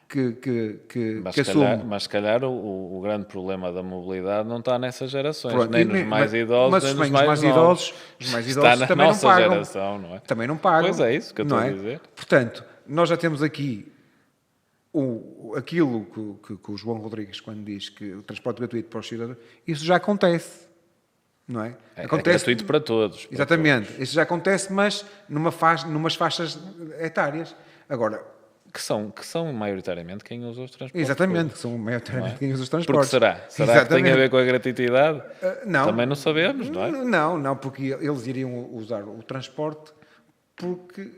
que assume. Mas se calhar o grande problema da mobilidade não está nessas gerações, pronto, nem nos mais idosos, nem nos mais idosos. Os mais idosos está na também nossa não pagam. Geração, não é? Também não pagam. Pois é isso que eu estou a dizer. Portanto, nós já temos aqui aquilo que o João Rodrigues, quando diz que o transporte gratuito para os cidadãos, isso já acontece. Não é? Acontece, é gratuito para todos. Exatamente. Isso já acontece, mas numas faixas etárias. Agora, que são maioritariamente quem usa os transportes. Exatamente, que são maioritariamente quem usa os transportes. Porque será? Será que tem a ver com a gratuitidade? Não. Também não sabemos, não é? Não, porque eles iriam usar o transporte porque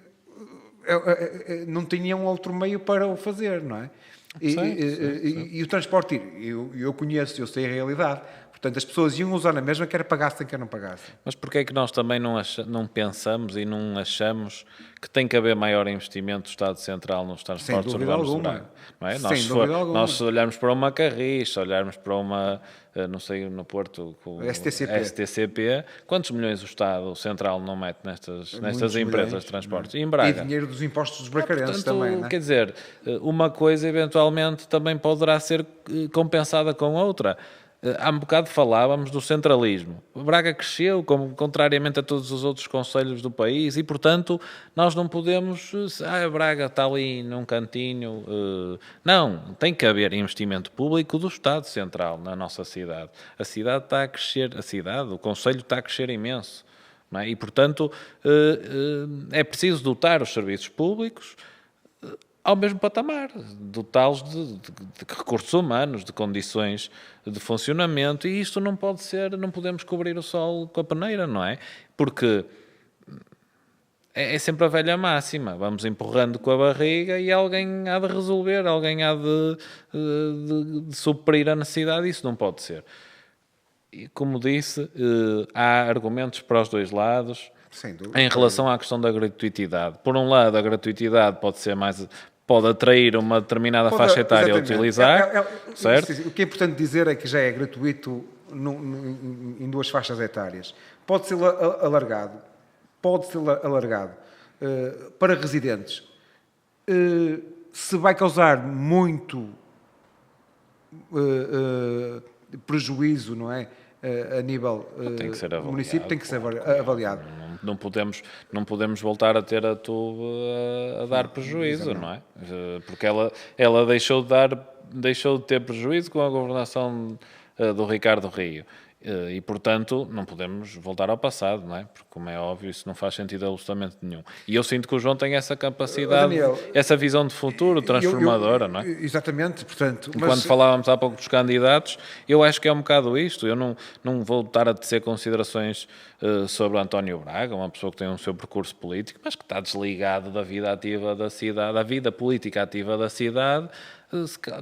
não tinham outro meio para o fazer, não é? E o transporte, eu conheço, eu sei a realidade. Portanto, as pessoas iam usar na mesma, quer pagassem, quer não pagassem. Mas porquê é que nós também não pensamos e não achamos que tem que haver maior investimento do Estado Central nos transportes urbanos de Braga? Não é? Nós se olharmos para uma Carris, se olharmos para uma, não sei, no Porto, com STCP, quantos milhões o Estado Central não mete nestas empresas de transportes? E em Braga? E dinheiro dos impostos dos bracarenses também, não é? Quer dizer, uma coisa eventualmente também poderá ser compensada com outra. Há um bocado falávamos do centralismo. Braga cresceu, contrariamente a todos os outros concelhos do país, e, portanto, nós não podemos... Braga está ali num cantinho... Não, tem que haver investimento público do Estado Central na nossa cidade. A cidade está a crescer, o concelho está a crescer imenso. Não é? E, portanto, é preciso dotar os serviços públicos ao mesmo patamar, dotá-los de recursos humanos, de condições de funcionamento, e isto não pode ser, não podemos cobrir o sol com a peneira, não é? Porque é sempre a velha máxima, vamos empurrando com a barriga e alguém há de resolver, alguém há de suprir a necessidade, isso não pode ser. E, como disse, há argumentos para os dois lados. Sem dúvida. Em relação à questão da gratuitidade, por um lado, a gratuitidade pode atrair uma determinada faixa etária a Exatamente. utilizar, certo? O que é importante dizer é que já é gratuito em duas faixas etárias. Pode ser alargado, para residentes. Se vai causar muito prejuízo, não é? A nível Tem que ser do município, tem que ser avaliado. Não podemos voltar a ter a TUV a dar prejuízo, não é? Porque ela deixou de ter prejuízo com a governação do Ricardo Rio. E, portanto, não podemos voltar ao passado, não é? Porque, como é óbvio, isso não faz sentido absolutamente nenhum. E eu sinto que o João tem essa capacidade, Daniel, essa visão de futuro transformadora, não é? Exatamente, portanto... Quando falávamos há pouco dos candidatos, eu acho que é um bocado isto. Eu não vou estar a tecer considerações sobre António Braga, uma pessoa que tem o seu percurso político, mas que está desligado da vida ativa da cidade, da vida política ativa da cidade,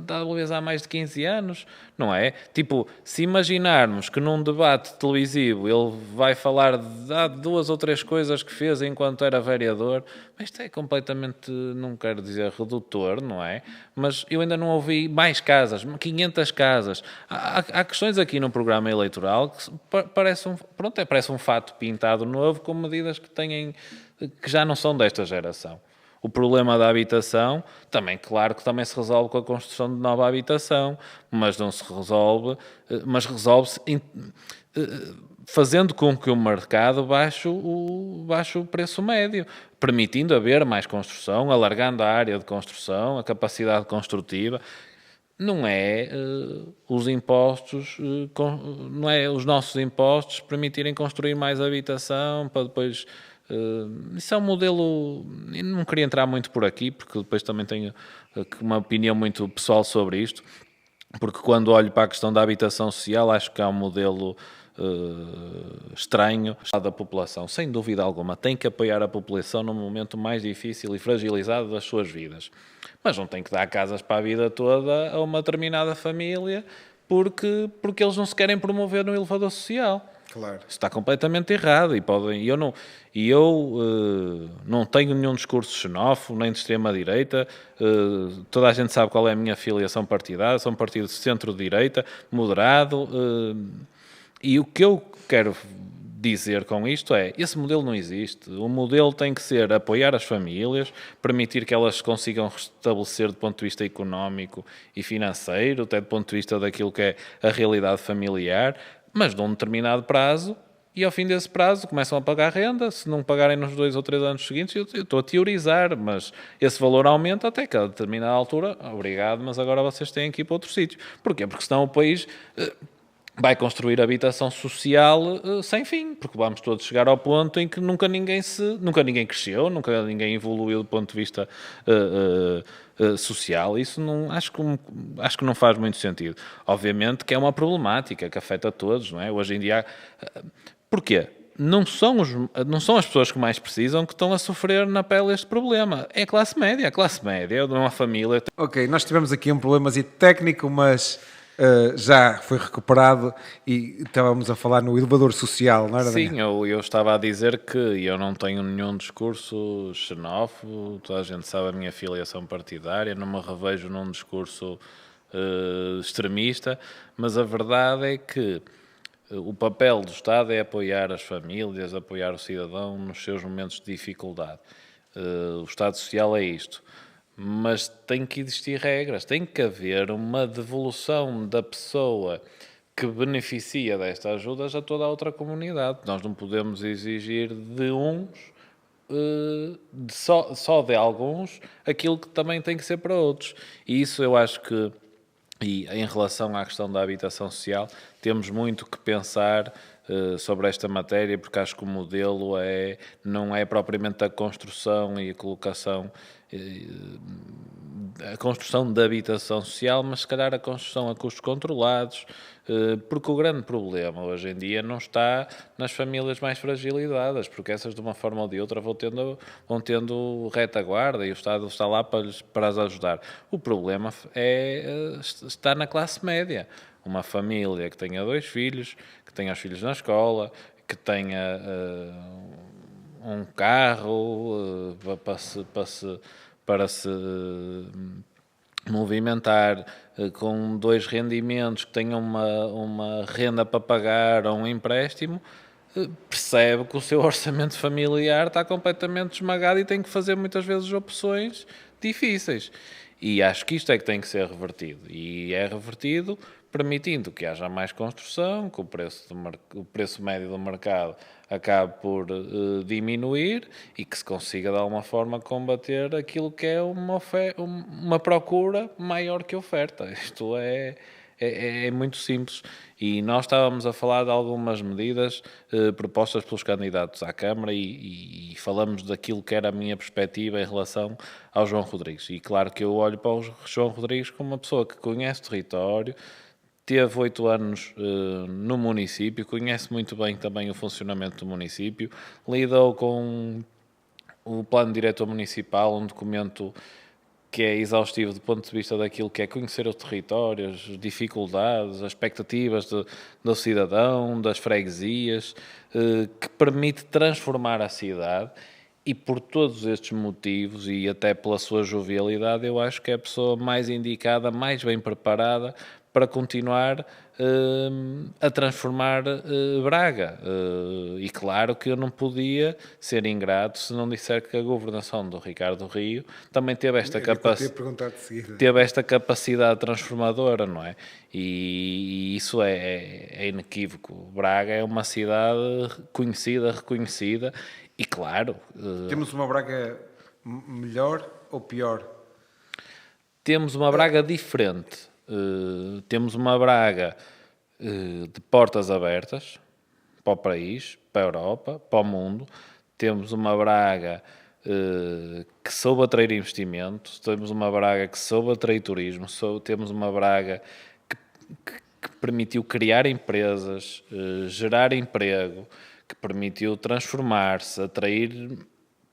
talvez há mais de 15 anos, não é? Tipo, se imaginarmos que num debate televisivo ele vai falar de duas ou três coisas que fez enquanto era vereador, isto é completamente, não quero dizer redutor, não é? Mas eu ainda não ouvi mais casas, 500 casas. Há questões aqui no programa eleitoral que parece um fato pintado novo com medidas que já não são desta geração. O problema da habitação, claro que também se resolve com a construção de nova habitação, mas não se resolve, mas resolve-se fazendo com que o mercado baixe o preço médio, permitindo haver mais construção, alargando a área de construção, a capacidade construtiva. Não é os impostos, não é os nossos impostos permitirem construir mais habitação para depois... isso é um modelo. Eu não queria entrar muito por aqui, porque depois também tenho uma opinião muito pessoal sobre isto. Porque quando olho para a questão da habitação social, acho que há um modelo estranho da população. Sem dúvida alguma, tem que apoiar a população num momento mais difícil e fragilizado das suas vidas. Mas não tem que dar casas para a vida toda a uma determinada família porque eles não se querem promover no elevador social. Claro. Isso está completamente errado eu não tenho nenhum discurso xenófobo, nem de extrema-direita. Toda a gente sabe qual é a minha filiação partidária, sou um partido de centro-direita, moderado. E o que eu quero dizer com isto é, esse modelo não existe. O modelo tem que ser apoiar as famílias, permitir que elas consigam restabelecer do ponto de vista económico e financeiro, até do ponto de vista daquilo que é a realidade familiar, mas num determinado prazo, e ao fim desse prazo começam a pagar renda. Se não pagarem nos 2 ou 3 anos seguintes, eu estou a teorizar, mas esse valor aumenta até que a determinada altura, obrigado, mas agora vocês têm que ir para outro sítio. Porquê? Porque senão o país vai construir habitação social sem fim, porque vamos todos chegar ao ponto em que nunca ninguém cresceu, nunca ninguém evoluiu do ponto de vista social. Isso acho que não faz muito sentido. Obviamente que é uma problemática que afeta a todos, não é? Hoje em dia, porquê? Não são as pessoas que mais precisam que estão a sofrer na pele este problema. É a classe média. A classe média é de uma família... Ok, nós tivemos aqui um problema técnico, mas já foi recuperado e estávamos a falar no elevador social, não era? Sim, eu estava a dizer que eu não tenho nenhum discurso xenófobo, toda a gente sabe a minha filiação partidária, não me revejo num discurso extremista, mas a verdade é que o papel do Estado é apoiar as famílias, apoiar o cidadão nos seus momentos de dificuldade. O Estado Social é isto. Mas tem que existir regras, tem que haver uma devolução da pessoa que beneficia destas ajudas a toda a outra comunidade. Nós não podemos exigir de uns, só de alguns, aquilo que também tem que ser para outros. E isso eu acho que, e em relação à questão da habitação social, temos muito que pensar sobre esta matéria, porque acho que o modelo não é propriamente a construção e a colocação, a construção da habitação social, mas se calhar a construção a custos controlados, porque o grande problema hoje em dia não está nas famílias mais fragilizadas, porque essas de uma forma ou de outra vão tendo retaguarda e o Estado está lá para as ajudar. O problema está na classe média. Uma família que tenha 2 filhos, que tenha os filhos na escola, que tenha um carro para se movimentar, com 2 rendimentos, que tenham uma renda para pagar ou um empréstimo, percebe que o seu orçamento familiar está completamente esmagado e tem que fazer muitas vezes opções difíceis. E acho que isto é que tem que ser revertido. E é revertido permitindo que haja mais construção, que o preço médio do mercado acabe por diminuir e que se consiga de alguma forma combater aquilo que é uma procura maior que oferta. Isto é muito simples. E nós estávamos a falar de algumas medidas propostas pelos candidatos à Câmara e falamos daquilo que era a minha perspectiva em relação ao João Rodrigues. E claro que eu olho para o João Rodrigues como uma pessoa que conhece o território, teve 8 anos no município, conhece muito bem também o funcionamento do município, lidou com o plano diretor municipal, um documento que é exaustivo do ponto de vista daquilo que é conhecer o território, as dificuldades, as expectativas do cidadão, das freguesias, que permite transformar a cidade. E por todos estes motivos e até pela sua jovialidade, eu acho que é a pessoa mais indicada, mais bem preparada para continuar a transformar Braga. E claro que eu não podia ser ingrato se não disser que a governação do Ricardo Rio também teve esta capacidade transformadora, não é? E isso é inequívoco. Braga é uma cidade conhecida, reconhecida e claro... Temos uma Braga melhor ou pior? Temos uma Braga diferente. Temos uma Braga de portas abertas para o país, para a Europa, para o mundo. Temos uma Braga que soube atrair investimentos. Temos uma Braga que soube atrair turismo. Temos uma Braga que permitiu criar empresas, gerar emprego, que permitiu transformar-se, atrair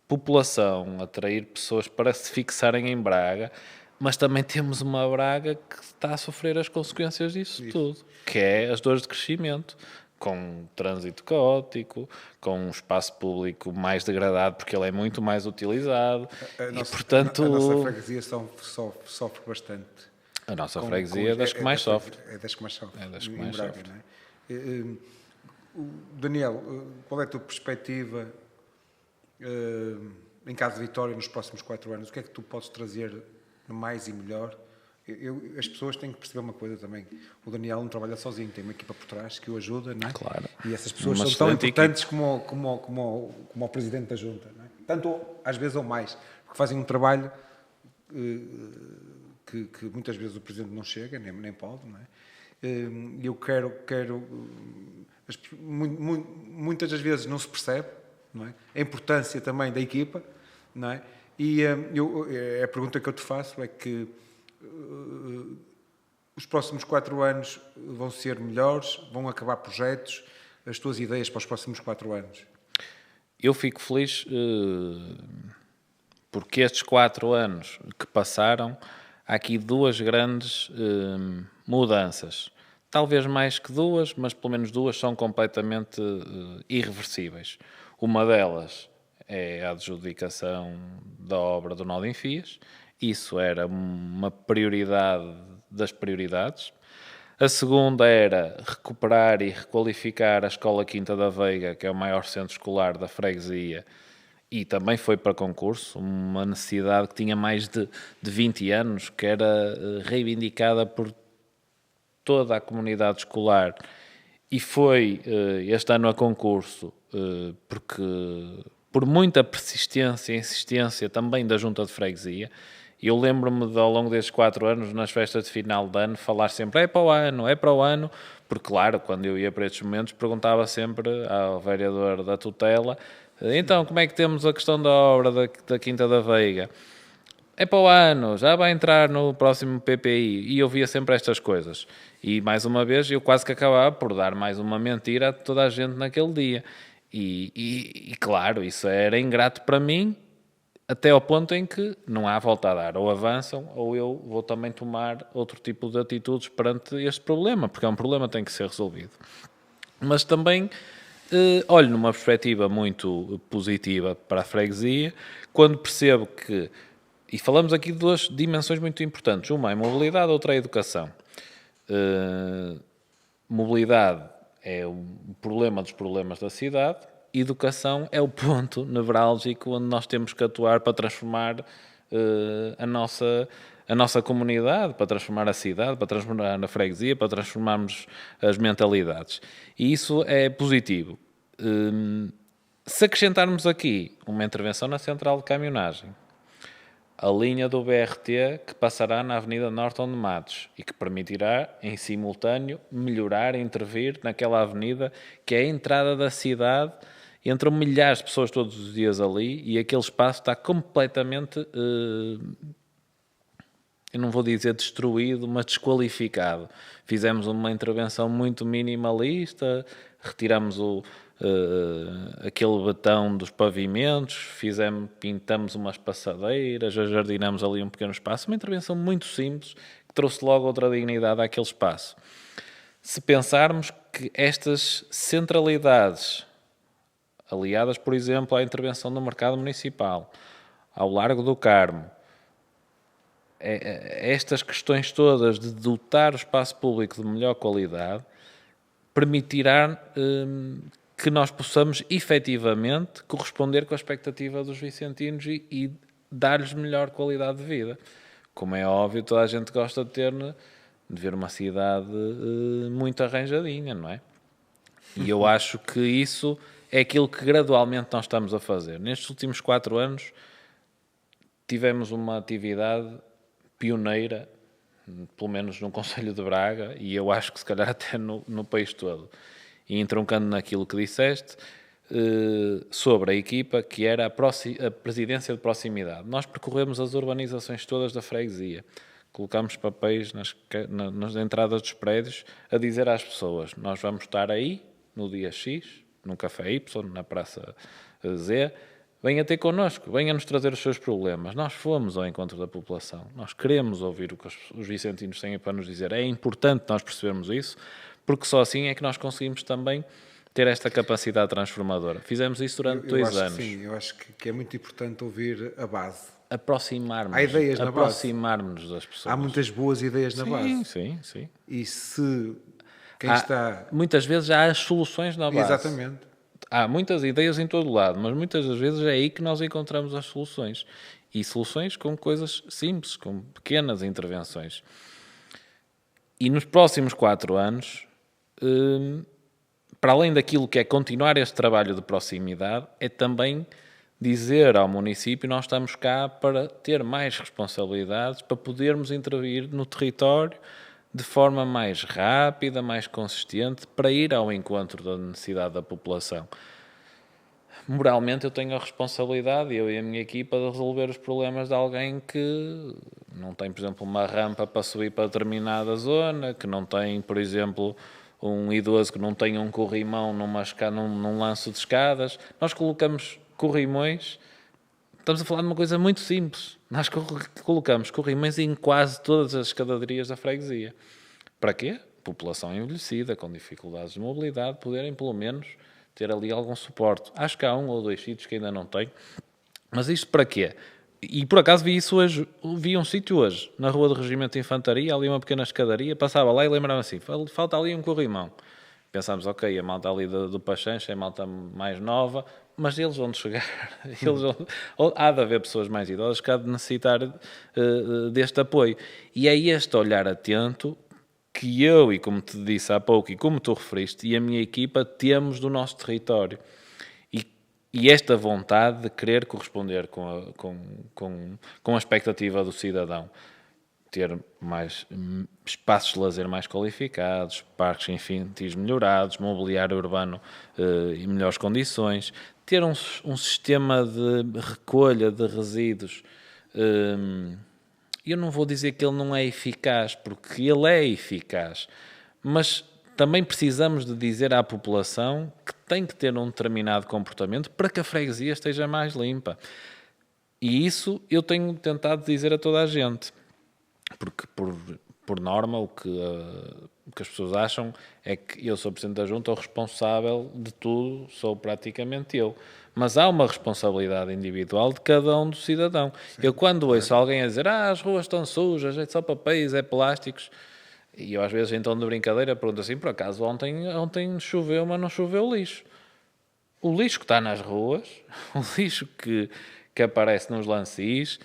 população, atrair pessoas para se fixarem em Braga, mas também temos uma Braga que está a sofrer as consequências disso tudo, que é as dores de crescimento, com trânsito caótico, com um espaço público mais degradado, porque ele é muito mais utilizado. A nossa freguesia sofre bastante. A nossa freguesia é das que mais sofre. É das que mais sofre. É das que mais sofre. Não é? Daniel, qual é a tua perspectiva em caso de vitória nos próximos 4 anos? O que é que tu podes trazer mais e melhor? As pessoas têm que perceber uma coisa também. O Daniel não trabalha sozinho, tem uma equipa por trás que o ajuda, não é? Claro. E essas pessoas são tão importantes como o presidente da junta, não é? Tanto às vezes ou mais, porque fazem um trabalho que muitas vezes o presidente não chega, nem pode, não é? Eu quero muitas das vezes não se percebe, não é? A importância também da equipa, não é? E a pergunta que eu te faço é que os próximos 4 anos vão ser melhores, vão acabar projetos, as tuas ideias para os próximos 4 anos? Eu fico feliz porque estes 4 anos que passaram, há aqui 2 grandes mudanças. Talvez mais que 2, mas pelo menos 2 são completamente irreversíveis. Uma delas é a adjudicação da obra do Nó de Enfias. Isso era uma prioridade das prioridades. A segunda era recuperar e requalificar a Escola Quinta da Veiga, que é o maior centro escolar da freguesia, e também foi para concurso, uma necessidade que tinha mais de 20 anos, que era reivindicada por toda a comunidade escolar, e foi este ano a concurso, porque por muita persistência e insistência também da Junta de Freguesia. Eu lembro-me de, ao longo destes 4 anos, nas festas de final de ano, falar sempre é para o ano, porque claro, quando eu ia para estes momentos, perguntava sempre ao vereador da tutela, então como é que temos a questão da obra da Quinta da Veiga? É para o ano, já vai entrar no próximo PPI. E eu via sempre estas coisas. E mais uma vez eu quase que acabava por dar mais uma mentira a toda a gente naquele dia. E claro, isso era ingrato para mim, até ao ponto em que não há volta a dar. Ou avançam, ou eu vou também tomar outro tipo de atitudes perante este problema, porque é um problema que tem que ser resolvido. Mas também Olho numa perspectiva muito positiva para a freguesia, quando percebo que, e falamos aqui de duas dimensões muito importantes, uma é a mobilidade, outra é a educação. Mobilidade é o problema dos problemas da cidade, educação é o ponto nevrálgico onde nós temos que atuar para transformar a nossa comunidade, para transformar a cidade, para transformar a freguesia, para transformarmos as mentalidades. E isso é positivo. Se acrescentarmos aqui uma intervenção na central de caminhonagem, a linha do BRT que passará na Avenida Norton de Matos e que permitirá, em simultâneo, melhorar e intervir naquela avenida que é a entrada da cidade. Entram milhares de pessoas todos os dias ali e aquele espaço está completamente, eu não vou dizer destruído, mas desqualificado. Fizemos uma intervenção muito minimalista, retiramos aquele betão dos pavimentos, pintamos umas passadeiras, ajardinamos ali um pequeno espaço, uma intervenção muito simples que trouxe logo outra dignidade àquele espaço. Se pensarmos que estas centralidades, aliadas, por exemplo, à intervenção do mercado municipal, ao Largo do Carmo, estas questões todas de dotar o espaço público de melhor qualidade, permitirá que nós possamos efetivamente corresponder com a expectativa dos vicentinos e dar-lhes melhor qualidade de vida. Como é óbvio, toda a gente gosta de ver uma cidade muito arranjadinha, não é? E eu acho que isso é aquilo que gradualmente nós estamos a fazer. Nestes últimos 4 anos tivemos uma atividade pioneira, pelo menos no Concelho de Braga, e eu acho que se calhar até no país todo. E entroncando naquilo que disseste, sobre a equipa que era a presidência de proximidade. Nós percorremos as urbanizações todas da freguesia. Colocámos papéis nas entradas dos prédios a dizer às pessoas: nós vamos estar aí no dia X, no Café Y, na Praça Z, venha ter connosco, venha nos trazer os seus problemas. Nós fomos ao encontro da população, nós queremos ouvir o que os vicentinos têm para nos dizer. É importante nós percebermos isso, porque só assim é que nós conseguimos também ter esta capacidade transformadora. Fizemos isso durante 2 anos. Sim, eu acho que é muito importante ouvir a base. Aproximarmos-nos das pessoas. Há muitas boas ideias na base. Sim. E se quem está... Muitas vezes há as soluções na base. Exatamente. Há muitas ideias em todo lado, mas muitas das vezes é aí que nós encontramos as soluções. E soluções com coisas simples, com pequenas intervenções. E nos próximos 4 anos, para além daquilo que é continuar este trabalho de proximidade, é também dizer ao município: nós estamos cá para ter mais responsabilidades, para podermos intervir no território de forma mais rápida, mais consistente, para ir ao encontro da necessidade da população. Moralmente eu tenho a responsabilidade, eu e a minha equipa, de resolver os problemas de alguém que não tem, por exemplo, uma rampa para subir para determinada zona, que não tem, por exemplo, um idoso que não tem um corrimão num lanço de escadas. Nós colocamos corrimões, estamos a falar de uma coisa muito simples, nós colocamos corrimões em quase todas as escadarias da freguesia. Para quê? População envelhecida, com dificuldades de mobilidade, poderem pelo menos ter ali algum suporte. Acho que há 1 ou 2 sítios que ainda não têm. Mas isto para quê? E por acaso vi isso hoje, vi um sítio hoje, na Rua do Regimento de Infantaria, ali uma pequena escadaria, passava lá e lembrava assim: falta ali um corrimão. Pensámos, ok, a malta ali do Pachancha é a malta mais nova, mas eles vão chegar, há de haver pessoas mais idosas que há de necessitar deste apoio. E é este olhar atento que eu, e como te disse há pouco, e como tu referiste, e a minha equipa, temos do nosso território. E esta vontade de querer corresponder com a expectativa do cidadão. Ter mais espaços de lazer mais qualificados, parques infantis melhorados, mobiliário urbano em melhores condições, ter um sistema de recolha de resíduos. Eu não vou dizer que ele não é eficaz, porque ele é eficaz, mas também precisamos de dizer à população que tem que ter um determinado comportamento para que a freguesia esteja mais limpa. E isso eu tenho tentado dizer a toda a gente. Porque, por norma, o o que as pessoas acham é que eu sou Presidente da Junta, o responsável de tudo sou praticamente eu. Mas há uma responsabilidade individual de cada um do cidadão. Sim, eu quando ouço alguém a dizer as ruas estão sujas, é só papéis, é plásticos, e eu às vezes em tom de brincadeira pergunto assim, por acaso ontem choveu, mas não choveu lixo. O lixo que está nas ruas, o lixo que aparece nos lancis,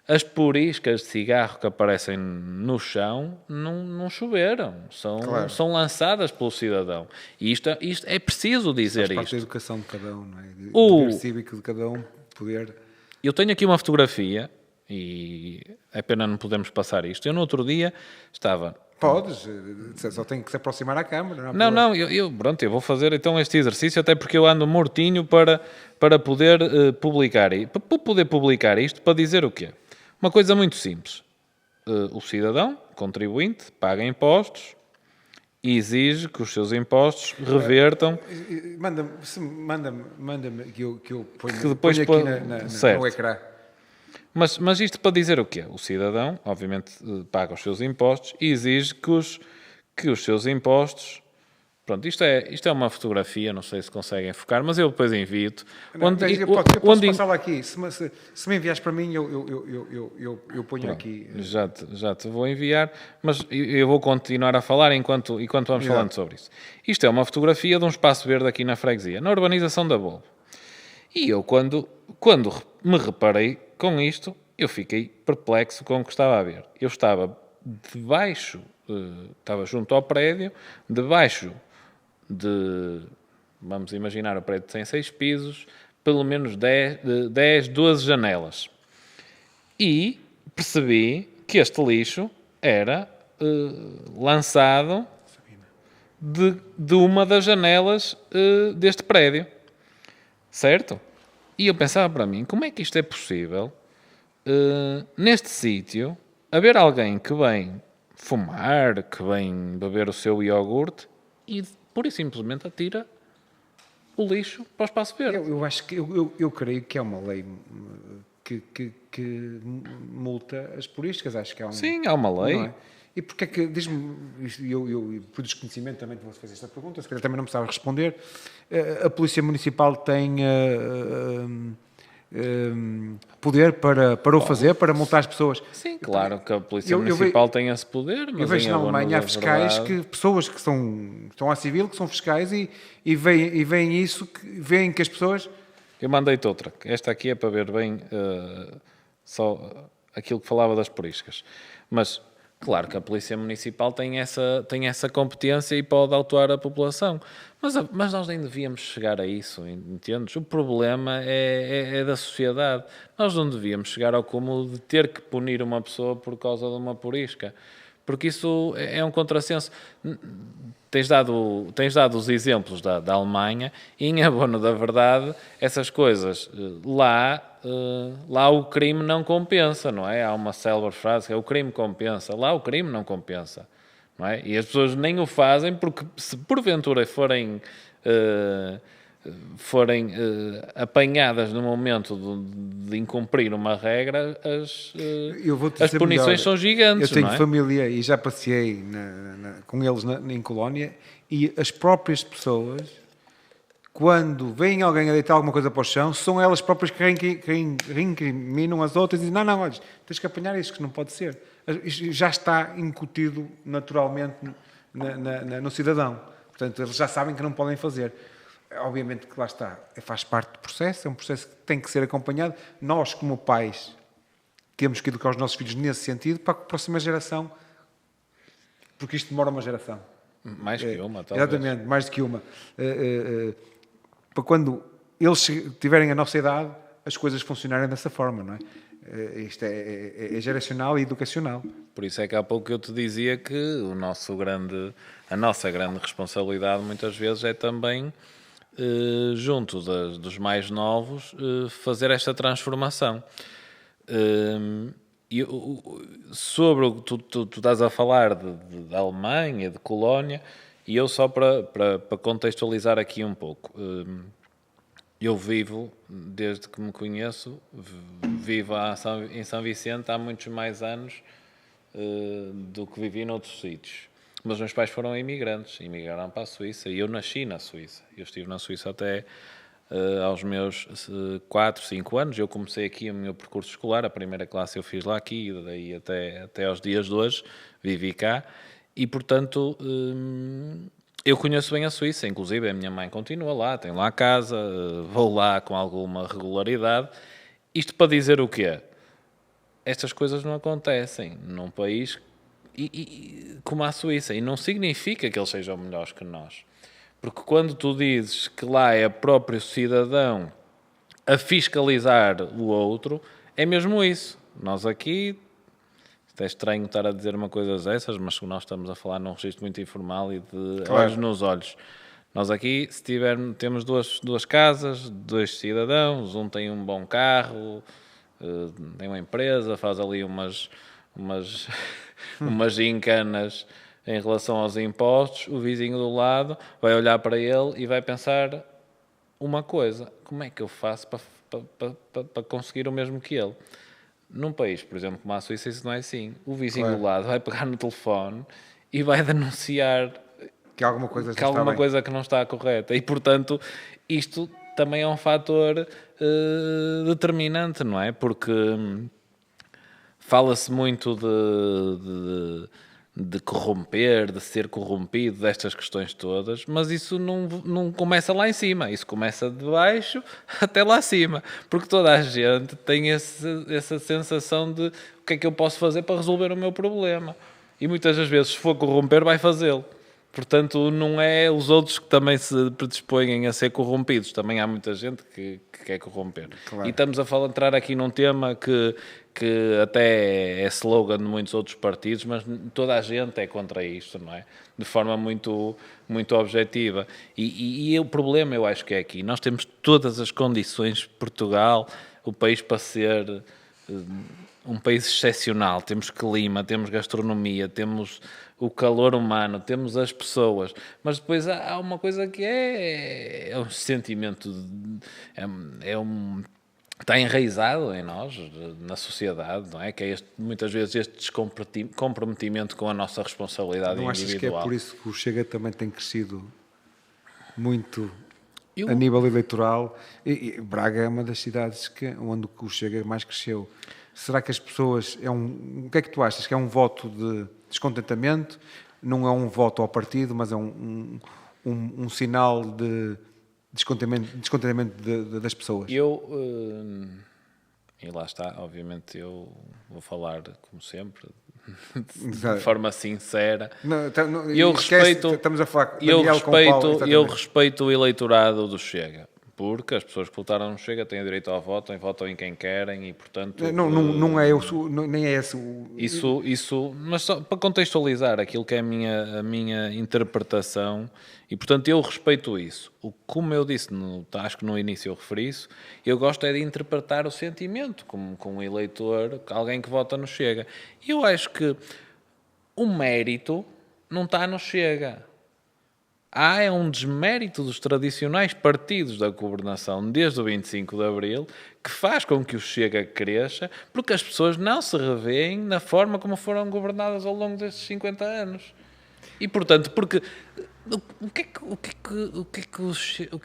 as poriscas de cigarro que aparecem no chão não choveram, são lançadas pelo cidadão. E isto é preciso dizer isto. Faz parte da educação de cada um, não é? O dever cívico de cada um poder... Eu tenho aqui uma fotografia, e é pena não podermos passar isto. Eu no outro dia estava... Podes, só tem que se aproximar à câmara. Eu vou fazer então este exercício, até porque eu ando mortinho para poder publicar isto, para dizer o quê? Uma coisa muito simples. O cidadão, contribuinte, paga impostos e exige que os seus impostos revertam... Manda-me que eu ponho, que depois aqui no ecrã. Mas isto para dizer o quê? O cidadão, obviamente, paga os seus impostos e exige que os seus impostos... Pronto, isto é uma fotografia, não sei se conseguem focar, mas eu depois envio-te. Eu posso passá-la aqui. Se me enviares para mim, eu ponho aqui. Já te vou enviar, mas eu vou continuar a falar enquanto vamos falando sobre isso. Isto é uma fotografia de um espaço verde aqui na freguesia, na urbanização da Bolbo. E eu, quando me reparei com isto, eu fiquei perplexo com o que estava a ver. Eu estava junto ao prédio, debaixo vamos imaginar, o prédio tem 6 pisos, pelo menos 10, 12 janelas. E percebi que este lixo era lançado de uma das janelas deste prédio. Certo? E eu pensava para mim, como é que isto é possível neste sítio haver alguém que vem fumar, que vem beber o seu iogurte e pura e simplesmente atira o lixo para o espaço verde? Eu acho que eu creio que é uma lei que multa as poriscas, acho que há Sim, há uma lei. Não é? E porque é que, diz-me, eu por desconhecimento também vou fazer esta pergunta, se calhar também não precisava responder, a Polícia Municipal tem poder para o fazer, para multar as pessoas? Sim, claro que a Polícia Municipal tem esse poder, mas eu vejo na Alemanha há fiscais, pessoas que estão à civil, que são fiscais e veem isso, veem que as pessoas... Eu mandei-te outra, esta aqui é para ver bem só aquilo que falava das poriscas, mas... Claro que a Polícia Municipal tem essa competência e pode autuar a população. Mas nós nem devíamos chegar a isso, entendes? O problema é da sociedade. Nós não devíamos chegar ao cúmulo de ter que punir uma pessoa por causa de uma porisca. Porque isso é um contrassenso. Tens dado os exemplos da Alemanha e, em abono da verdade, essas coisas lá o crime não compensa, não é? Há uma célebre frase que é: o crime compensa. Lá o crime não compensa, não é? E as pessoas nem o fazem porque, se porventura forem apanhadas no momento de incumprir uma regra, as punições são gigantes. Eu tenho não é? família e já passei com eles em Colónia, e as próprias pessoas, quando veem alguém a deitar alguma coisa para o chão, são elas próprias que reincriminam as outras e dizem: não, olha, tens que apanhar isto, que não pode ser. Isto já está incutido naturalmente no cidadão. Portanto, eles já sabem que não podem fazer. Obviamente que lá está, faz parte do processo, é um processo que tem que ser acompanhado. Nós, como pais, temos que educar os nossos filhos nesse sentido para a próxima geração, porque isto demora uma geração. Mais que uma, talvez. Exatamente, mais do que uma. Para quando eles tiverem a nossa idade, as coisas funcionarem dessa forma, não é? Isto é geracional e educacional. Por isso é que há pouco eu te dizia que a nossa grande responsabilidade muitas vezes é também, junto dos mais novos, fazer esta transformação. Sobre o que tu estás a falar da Alemanha, de Colónia, e eu só para contextualizar aqui um pouco, eu vivo, desde que me conheço, vivo em São Vicente há muitos mais anos do que vivi noutros sítios. Mas meus pais foram imigrantes, imigraram para a Suíça e eu nasci na Suíça. Eu estive na Suíça até aos meus 4, 5 anos. Eu comecei aqui o meu percurso escolar, a primeira classe eu fiz lá aqui, e daí até aos dias de hoje vivi cá. E, portanto, eu conheço bem a Suíça, inclusive a minha mãe continua lá, tem lá a casa, vou lá com alguma regularidade. Isto para dizer o quê? Estas coisas não acontecem num país como a Suíça, e não significa que eles sejam melhores que nós. Porque quando tu dizes que lá é o próprio cidadão a fiscalizar o outro, é mesmo isso. Nós aqui, isto é estranho estar a dizer uma coisa dessas, mas nós estamos a falar num registro muito informal e de olhos nos olhos. Nós aqui, se temos duas casas, 2 cidadãos, um tem um bom carro, tem uma empresa, faz ali umas gincanas em relação aos impostos, o vizinho do lado vai olhar para ele e vai pensar uma coisa: como é que eu faço para conseguir o mesmo que ele? Num país, por exemplo, como a Suíça, isso não é assim. O vizinho do lado vai pegar no telefone e vai denunciar Que alguma coisa, coisa que não está correta. E, portanto, isto também é um fator determinante, não é? Porque fala-se muito de corromper, de ser corrompido, destas questões todas, mas isso não começa lá em cima, isso começa de baixo até lá acima, porque toda a gente tem essa sensação de o que é que eu posso fazer para resolver o meu problema. E muitas das vezes, se for corromper, vai fazê-lo. Portanto, não é os outros que também se predispõem a ser corrompidos. Também há muita gente que quer corromper. Claro. E estamos a entrar aqui num tema que até é slogan de muitos outros partidos, mas toda a gente é contra isto, não é? De forma muito, muito objetiva. E o problema, eu acho que é aqui. Nós temos todas as condições, Portugal, o país para ser um país excepcional. Temos clima, temos gastronomia, temos o calor humano, temos as pessoas, mas depois há uma coisa que é um sentimento, está enraizado em nós, na sociedade, não é? Que é muitas vezes este descomprometimento com a nossa responsabilidade Não individual. achas que é por isso que o Chega também tem crescido muito a nível eleitoral? E Braga é uma das cidades onde o Chega mais cresceu. Será que as pessoas... o que é que tu achas? Que é um voto de descontentamento? Não é um voto ao partido, mas é um sinal de descontentamento das pessoas? E lá está, obviamente eu vou falar, como sempre, de forma sincera. Estamos a falar eu respeito o eleitorado do Chega, porque as pessoas que votaram no Chega têm direito ao voto, votam em quem querem e, portanto... Nem é esse o... Isso, mas só para contextualizar aquilo que é a minha interpretação, e, portanto, eu respeito isso. Como eu disse, acho que no início eu referi isso, eu gosto é de interpretar o sentimento, como um eleitor, alguém que vota no Chega. E eu acho que o mérito não está no Chega. É um desmérito dos tradicionais partidos da governação desde o 25 de Abril que faz com que o Chega cresça, porque as pessoas não se revêem na forma como foram governadas ao longo destes 50 anos. E, portanto, porque o que é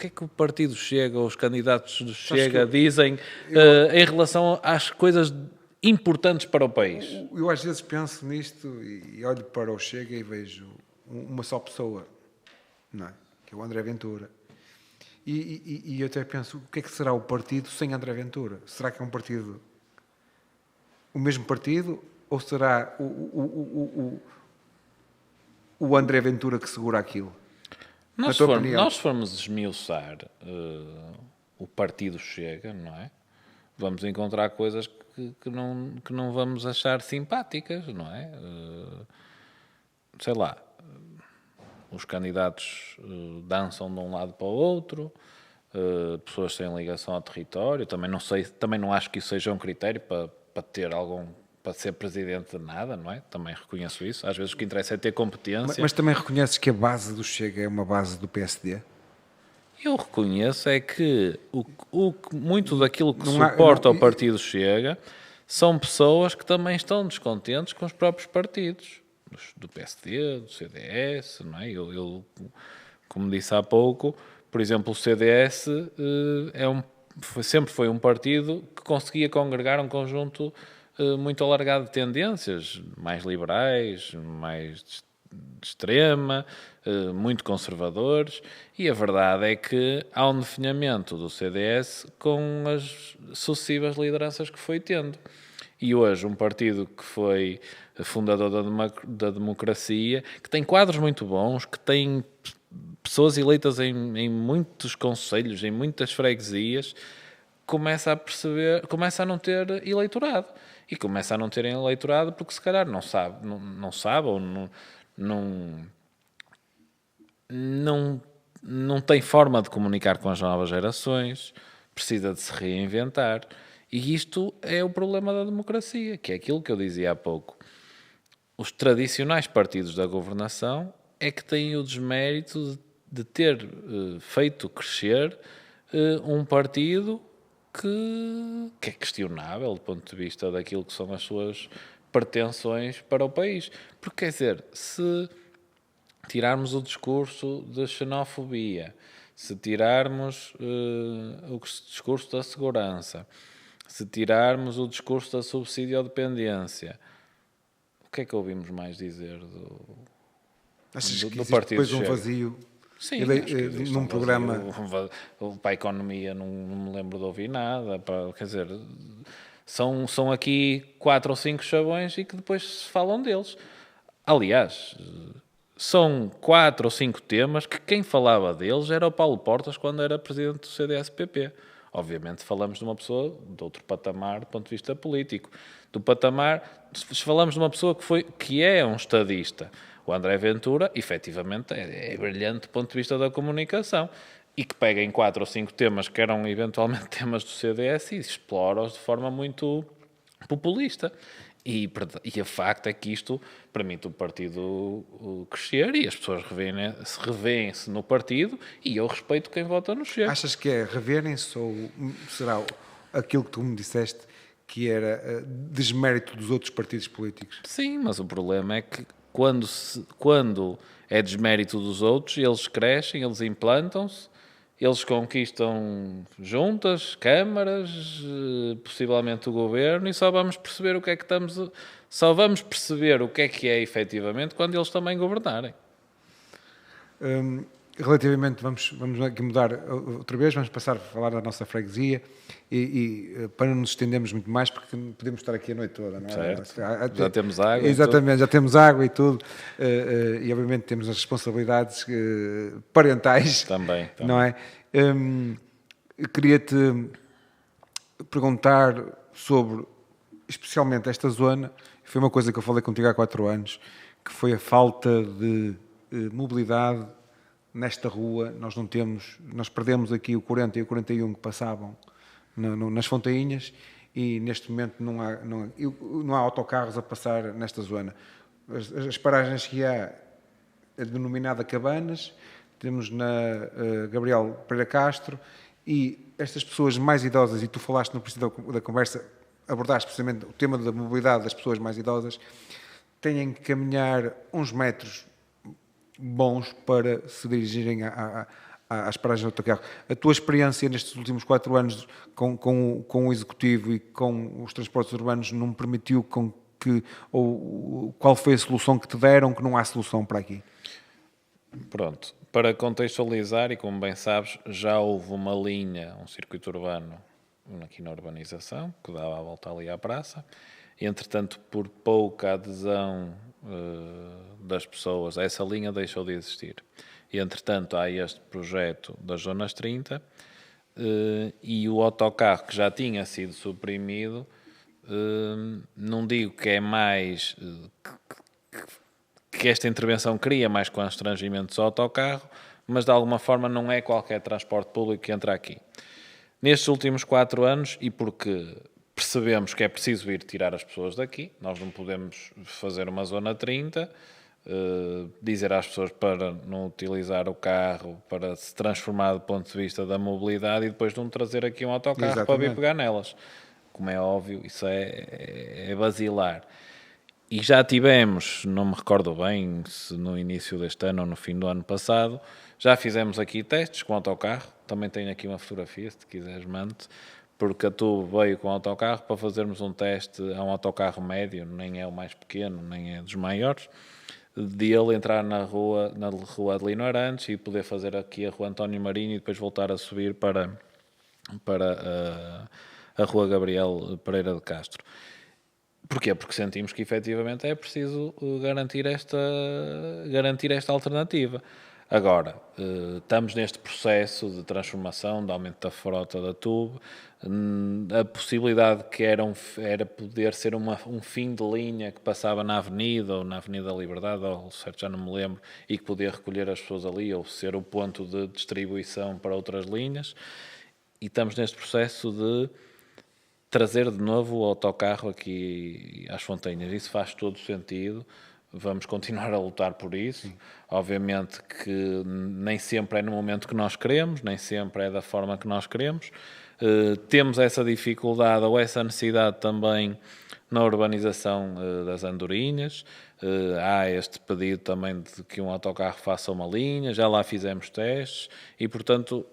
que o partido Chega, ou os candidatos do Chega dizem em relação às coisas importantes para o país? Eu às vezes penso nisto e olho para o Chega e vejo uma só pessoa, não é? Que é o André Ventura. E eu até penso, o que é que será o partido sem André Ventura? Será que é um partido, o mesmo partido, ou será o André Ventura que segura aquilo? Nós formos esmiuçar o partido Chega, não é? Vamos encontrar coisas que não vamos achar simpáticas, não é? Sei lá, os candidatos dançam de um lado para o outro, pessoas sem ligação ao território. Também não acho que isso seja um critério para ter para ser presidente de nada, não é? Também reconheço isso. Às vezes o que interessa é ter competência. Mas também reconheces que a base do Chega é uma base do PSD? Eu reconheço é que muito daquilo que suporta o partido Chega são pessoas que também estão descontentes com os próprios partidos. do PSD, do CDS, não é? Como disse há pouco, por exemplo, o CDS sempre foi um partido que conseguia congregar um conjunto muito alargado de tendências, mais liberais, mais de extrema, muito conservadores, e a verdade é que há um definhamento do CDS com as sucessivas lideranças que foi tendo. E hoje um partido que foi fundador da democracia, que tem quadros muito bons, que tem pessoas eleitas em muitos concelhos, em muitas freguesias, começa a não ter eleitorado. E começa a não ter eleitorado porque se calhar não sabe ou não tem forma de comunicar com as novas gerações, precisa de se reinventar. E isto é o problema da democracia, que é aquilo que eu dizia há pouco. Os tradicionais partidos da governação é que têm o desmérito de ter feito crescer um partido que é questionável do ponto de vista daquilo que são as suas pretensões para o país. Porque, quer dizer, se tirarmos o discurso da xenofobia, se tirarmos o discurso da segurança, se tirarmos o discurso da subsidiodependência, o que é que ouvimos mais dizer do Partido depois um Chega? vazio? Sim, Ele, acho que existe num programa. para a economia não me lembro de ouvir nada. Quer dizer, são aqui 4 ou 5 chavões e que depois se falam deles. Aliás, são 4 ou 5 temas que quem falava deles era o Paulo Portas quando era presidente do CDS-PP. Obviamente falamos de uma pessoa de outro patamar do ponto de vista político. Do patamar, falamos de uma pessoa que é um estadista. O André Ventura, efetivamente, é brilhante do ponto de vista da comunicação e que pega em 4 ou 5 temas que eram eventualmente temas do CDS e explora-os de forma muito populista. E a facto é que isto permite o partido crescer e as pessoas revêem-se no partido e eu respeito quem vota no Chega. Achas que é reverem-se ou será aquilo que tu me disseste que era desmérito dos outros partidos políticos? Sim, mas o problema é que quando é desmérito dos outros, eles crescem, eles implantam-se, eles conquistam juntas, câmaras, possivelmente o governo, e só vamos perceber o que é efetivamente quando eles também governarem. Relativamente, vamos aqui mudar outra vez, vamos passar a falar da nossa freguesia e para não nos estendermos muito mais, porque podemos estar aqui a noite toda, não é? Certo. Já temos água. Exatamente, já temos água e tudo, e obviamente temos as responsabilidades parentais. Também. Não é? Queria-te perguntar sobre, especialmente esta zona, foi uma coisa que eu falei contigo há 4 anos, que foi a falta de mobilidade nesta rua. Nós perdemos aqui o 40 e o 41 que passavam nas Fontainhas e neste momento não há autocarros a passar nesta zona. As paragens que há, a denominada Cabanas, temos na Gabriel Pereira Castro, e estas pessoas mais idosas, e tu falaste no princípio da conversa, abordaste precisamente o tema da mobilidade das pessoas mais idosas, têm que caminhar uns metros bons para se dirigirem às paragens de autocarro. A tua experiência nestes últimos 4 anos com o Executivo e com os transportes urbanos não permitiu ou qual foi a solução que te deram, que não há solução para aqui? Pronto, para contextualizar, e como bem sabes, já houve uma linha, um circuito urbano aqui na urbanização, que dava a volta ali à praça. Entretanto, por pouca adesão das pessoas, essa linha deixou de existir. E, entretanto, há este projeto das Zonas 30 e o autocarro que já tinha sido suprimido, não digo que é mais... que esta intervenção cria mais constrangimentos ao autocarro, mas de alguma forma não é qualquer transporte público que entra aqui. Nestes últimos 4 anos, e porque percebemos que é preciso ir tirar as pessoas daqui, nós não podemos fazer uma zona 30, dizer às pessoas para não utilizar o carro, para se transformar do ponto de vista da mobilidade e depois não trazer aqui um autocarro para vir pegar nelas. Como é óbvio, isso é basilar. E já tivemos, não me recordo bem se no início deste ano ou no fim do ano passado, já fizemos aqui testes com autocarro. Também tenho aqui uma fotografia, se quiseres mande, porque a TUB veio com autocarro para fazermos um teste a um autocarro médio, nem é o mais pequeno, nem é dos maiores, de ele entrar na rua Adelino Arantes e poder fazer aqui a rua António Marinho e depois voltar a subir para a rua Gabriel Pereira de Castro. Porquê? Porque sentimos que efetivamente é preciso garantir esta alternativa. Agora, estamos neste processo de transformação, de aumento da frota da TUB. A possibilidade que era poder ser um fim de linha que passava na Avenida ou na Avenida da Liberdade, ou certo, já não me lembro, e que podia recolher as pessoas ali ou ser o ponto de distribuição para outras linhas. E estamos neste processo de trazer de novo o autocarro aqui às Fontanhas. Isso faz todo sentido. Vamos continuar a lutar por isso. Sim. Obviamente que nem sempre é no momento que nós queremos, nem sempre é da forma que nós queremos. Temos essa dificuldade ou essa necessidade também na urbanização das Andorinhas. Há este pedido também de que um autocarro faça uma linha, já lá fizemos testes e, portanto,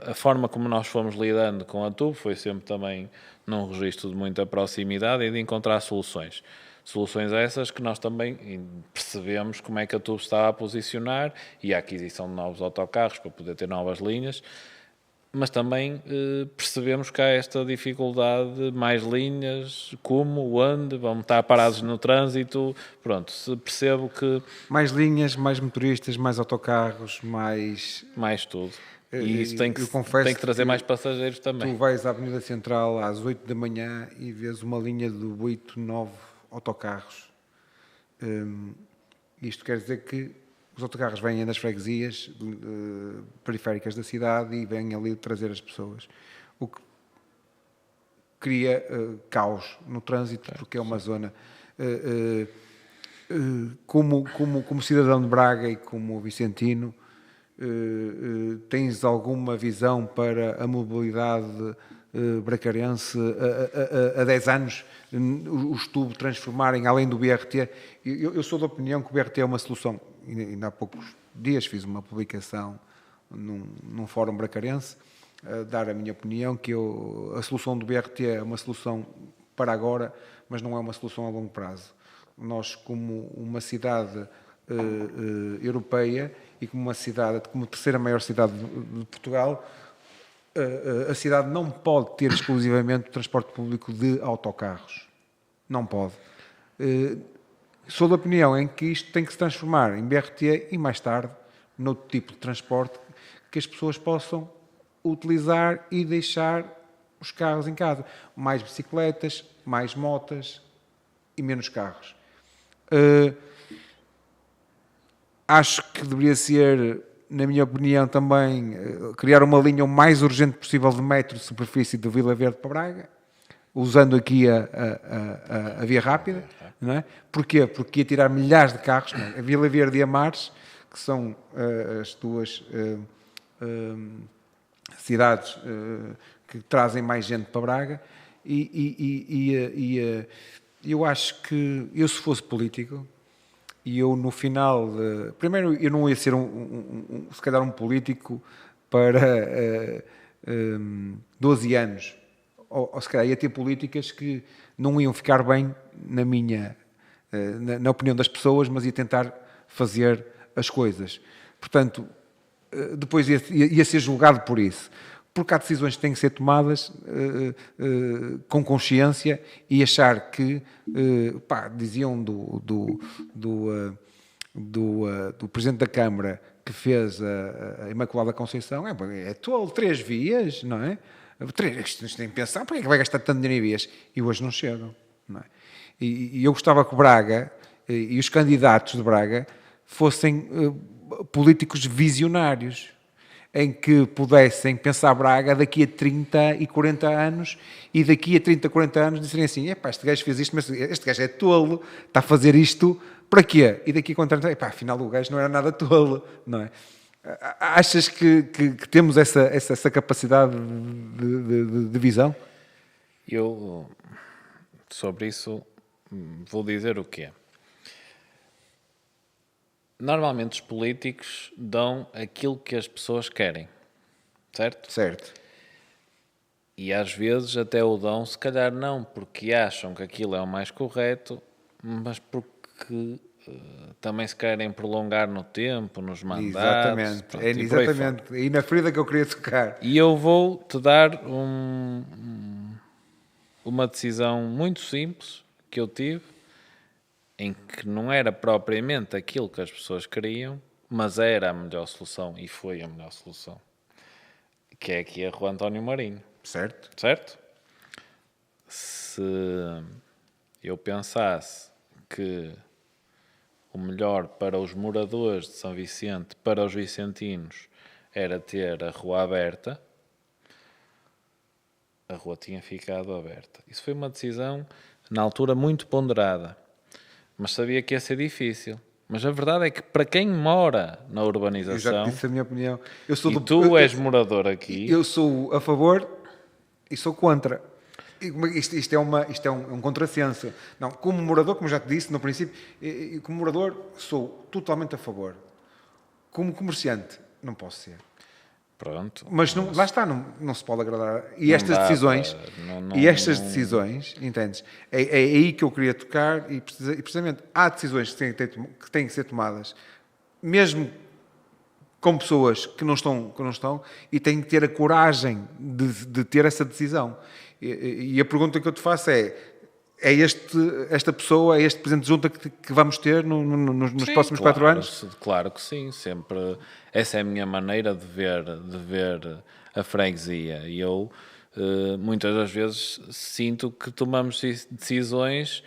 a forma como nós fomos lidando com a TUB foi sempre também num registro de muita proximidade e de encontrar soluções. Soluções essas que nós também percebemos como é que a TUB estava a posicionar e a aquisição de novos autocarros para poder ter novas linhas, mas também percebemos que há esta dificuldade de mais linhas, como, onde, vamos estar parados no trânsito, pronto, se percebo que... Mais linhas, mais motoristas, mais autocarros, mais tudo. E isso tem que trazer mais passageiros também. Tu vais à Avenida Central às 8 da manhã e vês uma linha de 8, 9 autocarros. Isto quer dizer que os autocarros vêm das freguesias periféricas da cidade e vêm ali trazer as pessoas. O que cria caos no trânsito, porque é uma zona... como cidadão de Braga e como vicentino, tens alguma visão para a mobilidade bracarense a 10 anos, os TUB transformarem, além do BRT? Eu sou da opinião que o BRT é uma solução. Ainda há poucos dias fiz uma publicação num fórum bracarense, a dar a minha opinião, que a solução do BRT é uma solução para agora, mas não é uma solução a longo prazo. Nós, como uma cidade europeia e como como terceira maior cidade de Portugal, a cidade não pode ter exclusivamente o transporte público de autocarros. Não pode. Sou da opinião em que isto tem que se transformar em BRT e mais tarde noutro tipo de transporte que as pessoas possam utilizar e deixar os carros em casa. Mais bicicletas, mais motas e menos carros. Acho que deveria ser, na minha opinião, também criar uma linha o mais urgente possível de metro de superfície de Vila Verde para Braga, usando aqui a via rápida. Não é? Porquê? Porque ia tirar milhares de carros, não é? A Vila Verde e a Mares, que são as duas cidades que trazem mais gente para Braga, e eu acho que eu, se fosse político, e eu no final primeiro eu não ia ser se calhar um político para 12 anos, ou se calhar ia ter políticas que não iam ficar bem na opinião das pessoas, mas ia tentar fazer as coisas. Portanto, depois ia ser julgado por isso. Porque há decisões que têm que ser tomadas com consciência e achar que, diziam do Presidente da Câmara que fez a Imaculada Conceição, é tolo, 3 vias, não é? Isto tem que pensar, porque é que vai gastar tanto dinheiro em vias? E hoje não chegam, não é? E eu gostava que Braga e os candidatos de Braga fossem políticos visionários, em que pudessem pensar Braga daqui a 30 e 40 anos e daqui a 30, 40 anos dizerem assim, este gajo fez isto, mas este gajo é tolo, está a fazer isto para quê? E daqui a 40 anos, afinal o gajo não era nada tolo, não é? Achas que temos essa capacidade de visão? Eu, sobre isso, vou dizer o quê? Normalmente os políticos dão aquilo que as pessoas querem, certo? Certo. E às vezes até o dão, se calhar não porque acham que aquilo é o mais correto, mas porque também se querem prolongar no tempo, nos mandatos. Exatamente. Pronto, É e por aí fora. exatamente. E na ferida que eu queria tocar. E eu vou-te dar uma decisão muito simples que eu tive, em que não era propriamente aquilo que as pessoas queriam, mas era a melhor solução e foi a melhor solução. Que é aqui a Rua António Marinho. Certo. Certo? Se eu pensasse que o melhor para os moradores de São Vicente, para os vicentinos, era ter a rua aberta, a rua tinha ficado aberta. Isso foi uma decisão, na altura, muito ponderada, mas sabia que ia ser difícil. Mas a verdade é que para quem mora na Eu já urbanização, te disse a minha opinião. Eu sou e tu és morador aqui, Eu sou a favor e sou contra. Isto é um contrassenso. Não, como morador, como já te disse no princípio, como morador sou totalmente a favor. Como comerciante, não posso ser. pronto. Mas não, lá está, não se pode agradar. E Não estas dá decisões, para- decisões, entendes? É aí que eu queria tocar e precisamente há decisões que têm que ser tomadas, mesmo com pessoas que não estão e têm que ter a coragem de ter essa decisão. E a pergunta que eu te faço é esta pessoa, é este Presidente de Junta que vamos ter nos Sim, próximos claro, 4 anos? Claro que sim, sempre. Essa é a minha maneira de ver a freguesia. E eu, muitas das vezes, sinto que tomamos decisões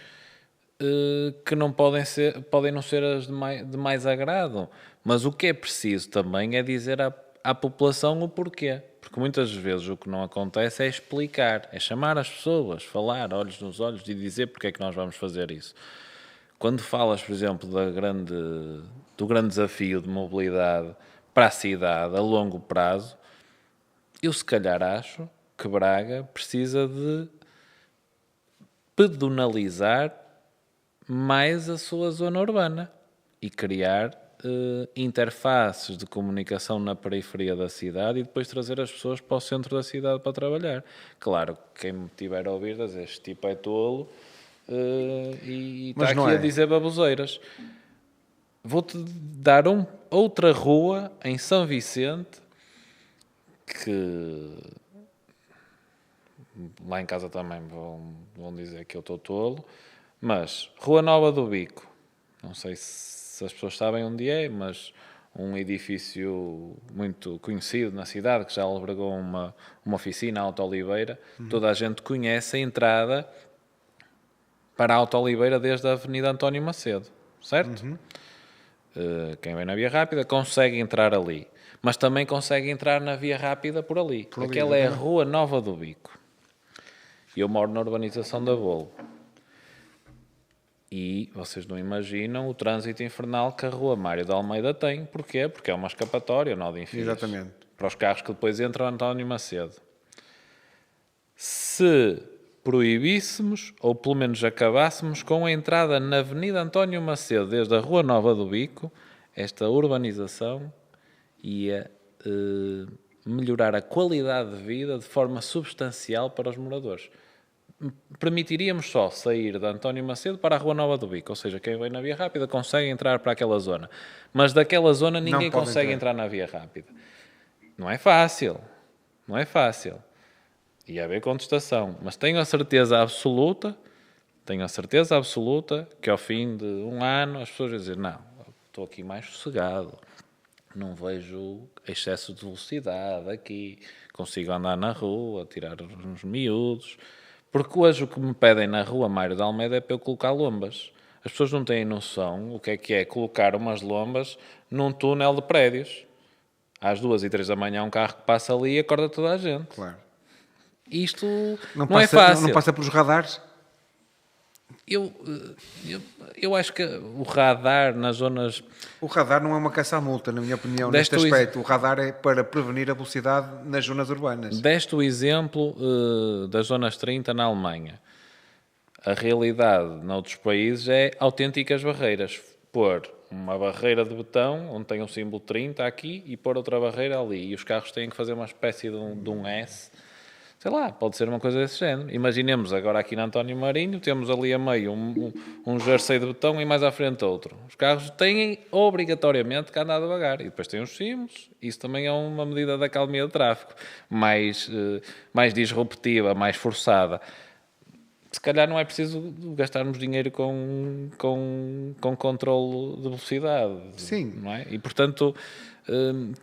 que não podem não ser as de mais agrado. Mas o que é preciso também é dizer à população o porquê. Porque muitas vezes o que não acontece é explicar, é chamar as pessoas, falar olhos nos olhos e dizer porque é que nós vamos fazer isso. Quando falas, por exemplo, do grande desafio de mobilidade para a cidade a longo prazo, eu se calhar acho que Braga precisa de pedonalizar mais a sua zona urbana e criar interfaces de comunicação na periferia da cidade e depois trazer as pessoas para o centro da cidade para trabalhar. Claro, quem me tiver a ouvir dizer este tipo é tolo e está aqui a dizer baboseiras. Vou-te dar outra rua em São Vicente que lá em casa também vão dizer que eu estou tolo, mas Rua Nova do Bico, não sei se as pessoas sabem onde é, mas um edifício muito conhecido na cidade, que já albergou uma oficina, a Auto Oliveira. Toda a gente conhece a entrada para a Auto Oliveira desde a Avenida António Macedo, certo? Quem vem na Via Rápida consegue entrar ali, mas também consegue entrar na Via Rápida por ali. Aquela é a Rua Nova do Bico. Eu moro na urbanização da Bolo. E vocês não imaginam o trânsito infernal que a Rua Mário de Almeida tem. Porquê? Porque é uma escapatória, nó de Infios. Exatamente. Para os carros que depois entram António Macedo. Se proibíssemos, ou pelo menos acabássemos com a entrada na Avenida António Macedo, desde a Rua Nova do Bico, esta urbanização ia melhorar a qualidade de vida de forma substancial para os moradores. Permitiríamos só sair de António Macedo para a Rua Nova do Bico, ou seja, quem vem na Via Rápida consegue entrar para aquela zona, mas daquela zona ninguém consegue entrar na Via Rápida. Não é fácil, não é fácil. Ia haver contestação, mas tenho a certeza absoluta que ao fim de um ano as pessoas vão dizer, não, estou aqui mais sossegado, não vejo excesso de velocidade aqui, consigo andar na rua, tirar uns miúdos. Porque hoje o que me pedem na Rua Mário de Almeida é para eu colocar lombas. As pessoas não têm noção o que é colocar umas lombas num túnel de prédios. Às 2 e 3 da manhã um carro que passa ali e acorda toda a gente. Claro. Isto Não é fácil. Não passa pelos radares? Eu acho que o radar nas zonas... O radar não é uma caça à multa, na minha opinião, neste aspecto. O radar é para prevenir a velocidade nas zonas urbanas. Deste o exemplo das zonas 30 na Alemanha. A realidade noutros países é autênticas barreiras. Pôr uma barreira de betão, onde tem um símbolo 30 aqui, e pôr outra barreira ali. E os carros têm que fazer uma espécie de um S. Sei lá, pode ser uma coisa desse género. Imaginemos agora aqui na António Marinho, temos ali a meio um jersey de betão e mais à frente outro. Os carros têm obrigatoriamente que andar devagar. E depois tem os símbolos. Isso também é uma medida da calmia de tráfego. Mais disruptiva, mais forçada. Se calhar não é preciso gastarmos dinheiro com controle de velocidade. Sim. Não é? E, portanto,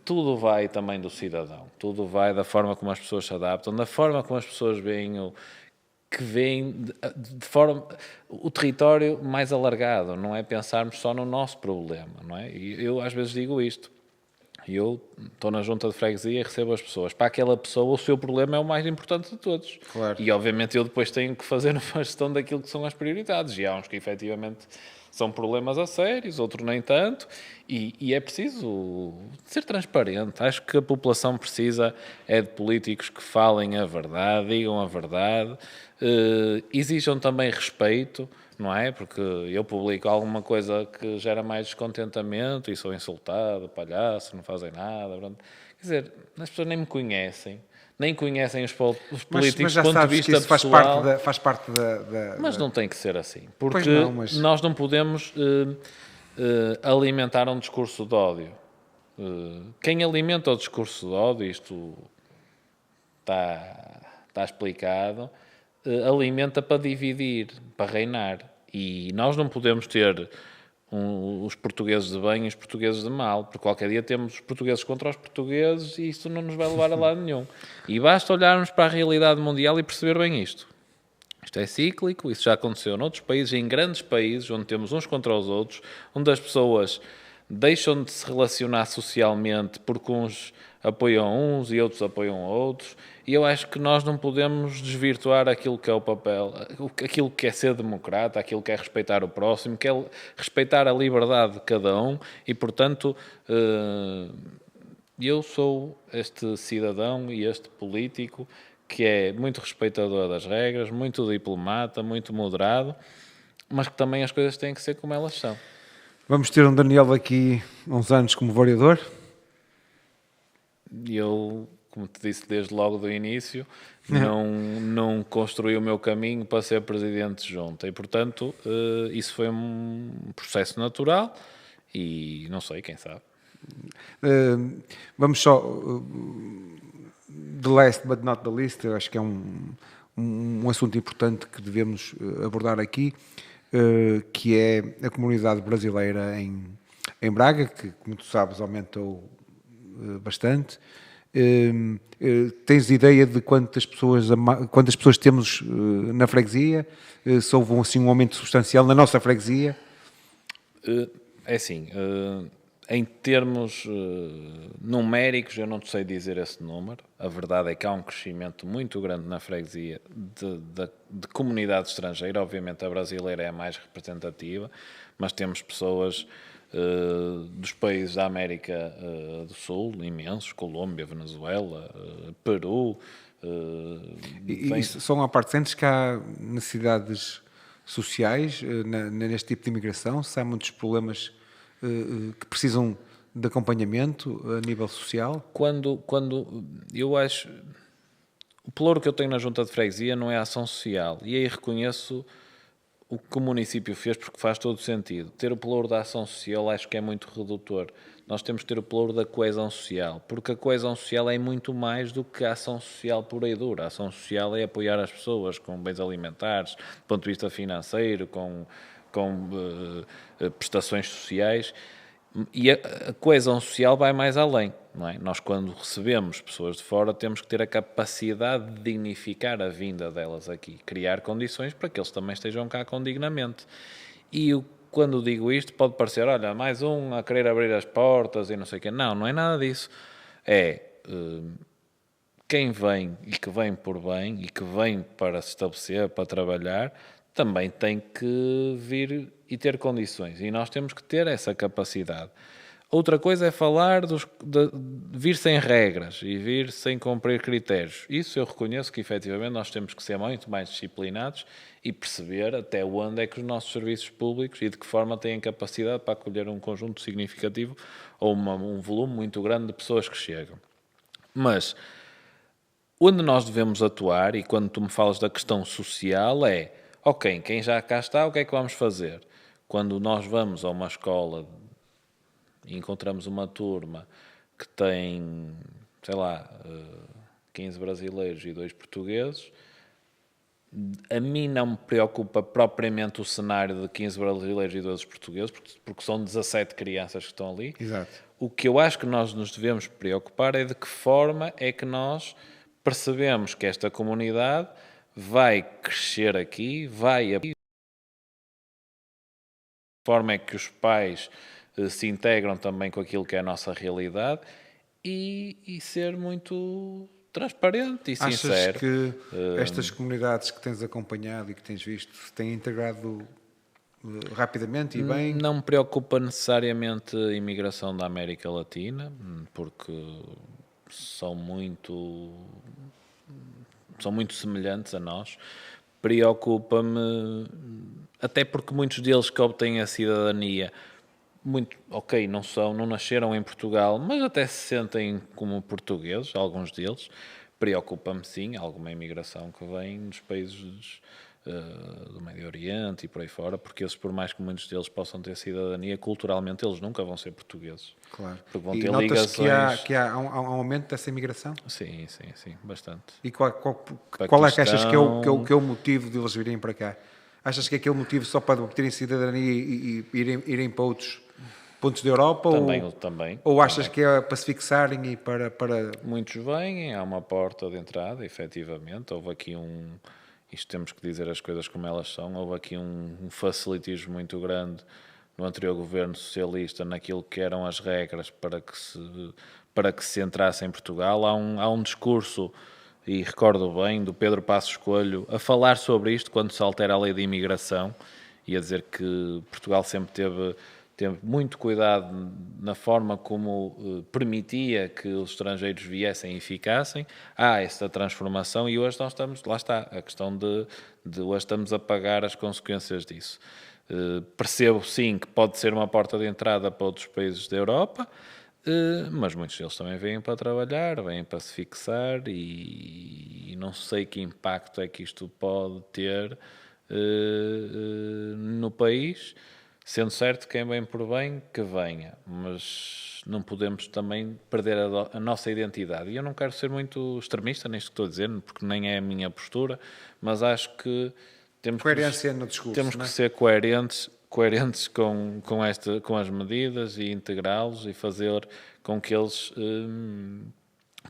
tudo vai também do cidadão. Tudo vai da forma como as pessoas se adaptam, da forma como as pessoas veem de forma o território mais alargado. Não é pensarmos só no nosso problema. Não é? E eu às vezes digo isto. Eu estou na junta de freguesia e recebo as pessoas. Para aquela pessoa, o seu problema é o mais importante de todos. Claro. E, obviamente, eu depois tenho que fazer uma gestão daquilo que são as prioridades. E há uns que, efetivamente, são problemas a sérios, outros nem tanto. E é preciso ser transparente. Acho que a população precisa de políticos que falem a verdade, digam a verdade, exijam também respeito. Não é? Porque eu publico alguma coisa que gera mais descontentamento e sou insultado, palhaço, não fazem nada. Pronto. Quer dizer, as pessoas nem me conhecem, nem conhecem os políticos Mas já do ponto de sabes vista que isso pessoal. faz parte da... Mas não tem que ser assim, porque não, mas... nós não podemos alimentar um discurso de ódio. Quem alimenta o discurso de ódio, isto está explicado, alimenta para dividir, para reinar. E nós não podemos ter os portugueses de bem e os portugueses de mal, porque qualquer dia temos os portugueses contra os portugueses e isso não nos vai levar a lado nenhum. E basta olharmos para a realidade mundial e perceber bem isto. Isto é cíclico, isso já aconteceu noutros países, em grandes países, onde temos uns contra os outros, onde as pessoas deixam de se relacionar socialmente porque uns apoiam uns e outros apoiam outros, e eu acho que nós não podemos desvirtuar aquilo que é o papel, aquilo que é ser democrata, aquilo que é respeitar o próximo, que é respeitar a liberdade de cada um, e portanto eu sou este cidadão e este político que é muito respeitador das regras, muito diplomata, muito moderado, mas que também as coisas têm que ser como elas são. Vamos ter um Daniel daqui a uns anos como vereador? Eu, como te disse desde logo do início, não construí o meu caminho para ser presidente de junta. E, portanto, isso foi um processo natural e não sei, quem sabe. Vamos só... the last but not the least, eu acho que é um assunto importante que devemos abordar aqui, que é a comunidade brasileira em Braga, que, como tu sabes, aumentou bastante. Tens ideia de quantas pessoas temos na freguesia? Se houve assim, um aumento substancial na nossa freguesia? É assim, em termos numéricos, eu não sei dizer esse número. A verdade é que há um crescimento muito grande na freguesia de comunidade estrangeira. Obviamente a brasileira é a mais representativa, mas temos pessoas dos países da América do Sul, imensos, Colômbia, Venezuela, Peru. Isso são a parte, sentes que há necessidades sociais neste tipo de imigração? Se há muitos problemas que precisam de acompanhamento a nível social? Quando eu acho... O pelouro que eu tenho na junta de freguesia não é ação social. E aí reconheço o que o município fez, porque faz todo sentido. Ter o pelouro da ação social acho que é muito redutor. Nós temos que ter o pelouro da coesão social, porque a coesão social é muito mais do que a ação social pura e dura. A ação social é apoiar as pessoas com bens alimentares, do ponto de vista financeiro, com prestações sociais. E a coesão social vai mais além, não é? Nós, quando recebemos pessoas de fora, temos que ter a capacidade de dignificar a vinda delas aqui, criar condições para que eles também estejam cá condignamente. E quando digo isto, pode parecer, olha, mais um a querer abrir as portas e não sei o quê. Não é nada disso. É quem vem e que vem por bem e que vem para se estabelecer, para trabalhar, também tem que vir e ter condições. E nós temos que ter essa capacidade. Outra coisa é falar de vir sem regras e vir sem cumprir critérios. Isso eu reconheço que, efetivamente, nós temos que ser muito mais disciplinados e perceber até onde é que os nossos serviços públicos e de que forma têm capacidade para acolher um conjunto significativo ou um volume muito grande de pessoas que chegam. Mas onde nós devemos atuar, e quando tu me falas da questão social, é, ok, quem já cá está, o que é que vamos fazer? Quando nós vamos a uma escola e encontramos uma turma que tem, sei lá, 15 brasileiros e 2 portugueses, a mim não me preocupa propriamente o cenário de 15 brasileiros e 12 portugueses, porque são 17 crianças que estão ali. Exato. O que eu acho que nós nos devemos preocupar é de que forma é que nós percebemos que esta comunidade vai crescer aqui, de forma é que os pais se integram também com aquilo que é a nossa realidade e ser muito transparente e sincero. Achas que estas comunidades que tens acompanhado e que tens visto se têm integrado rapidamente e bem? Não me preocupa necessariamente a imigração da América Latina, porque são muito semelhantes a nós. Preocupa-me, até porque muitos deles que obtêm a cidadania, não nasceram em Portugal, mas até se sentem como portugueses, alguns deles. Preocupa-me sim alguma imigração que vem dos países do Médio Oriente e por aí fora, porque esses, por mais que muitos deles possam ter cidadania, culturalmente eles nunca vão ser portugueses. Claro. Porque vão E ter notas ligações. que há um aumento dessa imigração? Sim, bastante. E qual é que achas que é, Paquistão. que é o motivo de eles virem para cá? Achas que é aquele motivo só para obterem cidadania e irem para outros pontos da Europa? Também. Ou achas que é para se fixarem e para... Muitos vêm, há uma porta de entrada, efetivamente. Houve aqui isto temos que dizer as coisas como elas são, houve aqui um facilitismo muito grande no anterior governo socialista naquilo que eram as regras para que se entrasse em Portugal. Há um discurso, e recordo bem, do Pedro Passos Coelho a falar sobre isto quando se altera a lei de imigração e a dizer que Portugal sempre teve muito cuidado na forma como permitia que os estrangeiros viessem e ficassem. Há essa transformação e hoje nós estamos, lá está, a questão de hoje estamos a pagar as consequências disso. Percebo sim que pode ser uma porta de entrada para outros países da Europa, mas muitos deles também vêm para trabalhar, vêm para se fixar e não sei que impacto é que isto pode ter no país. Sendo certo, quem vem por bem, que venha, mas não podemos também perder a nossa identidade. E eu não quero ser muito extremista nisto que estou a dizer, porque nem é a minha postura, mas acho que temos Coerência no discurso, temos que ser coerentes com as medidas e integrá-los e fazer com que eles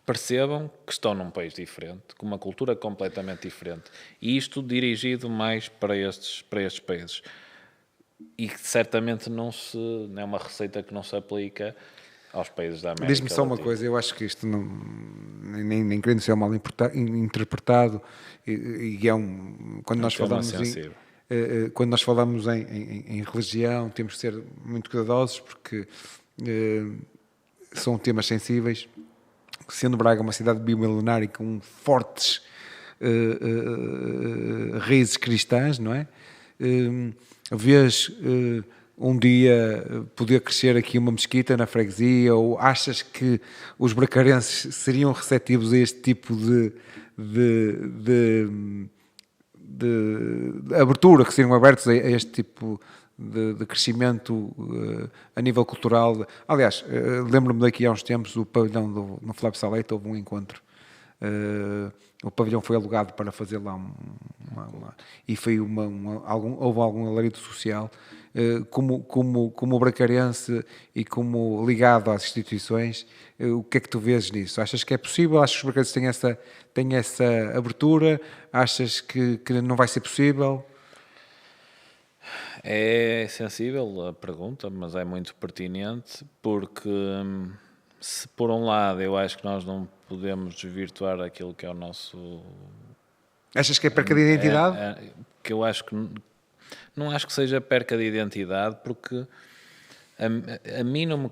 percebam que estão num país diferente, com uma cultura completamente diferente. E isto dirigido mais para estes países. E que certamente não é uma receita que não se aplica aos países da América Diz-me só uma Latina. coisa, eu acho que isto nem querendo ser mal interpretado, e é quando nós falamos quando nós falamos em religião, temos de ser muito cuidadosos porque são temas sensíveis, sendo Braga uma cidade bimilenária com fortes raízes cristãs, não é? Vês um dia poder crescer aqui uma mesquita na freguesia, ou achas que os bracarenses seriam receptivos a este tipo de abertura, que seriam abertos a este tipo de crescimento a nível cultural? Aliás, lembro-me daqui há uns tempos, o pavilhão no Flávio Salete, houve um encontro. O pavilhão foi alugado para fazer lá e foi houve algum alarido social. Como bracarense e como ligado às instituições, o que é que tu vês nisso? Achas que é possível? Achas que os bracarenses têm essa abertura? Achas que não vai ser possível? É sensível a pergunta, mas é muito pertinente, porque se por um lado eu acho que nós não podemos desvirtuar aquilo que é o nosso... Achas que é perca de identidade? que eu acho que... Não acho que seja perca de identidade, porque a mim não me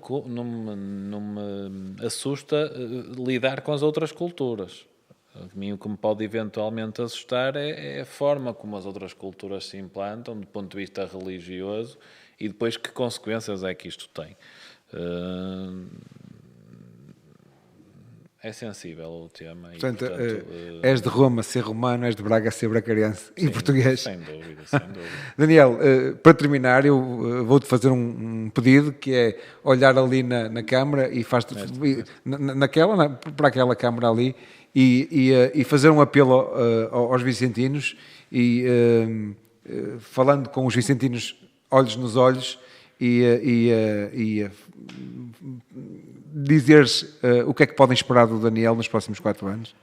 assusta lidar com as outras culturas. A mim o que me pode eventualmente assustar é a forma como as outras culturas se implantam do ponto de vista religioso e depois que consequências é que isto tem. É sensível o tema. Portanto, portanto és de Roma, ser romano, és de Braga, ser bracarense, em português. Sem dúvida, sem dúvida. Daniel, para terminar, eu vou-te fazer um pedido, que é olhar ali na câmara e para aquela câmara ali e fazer um apelo aos vicentinos e falando com os vicentinos olhos nos olhos e dizeres o que é que podem esperar do Daniel nos próximos 4 anos.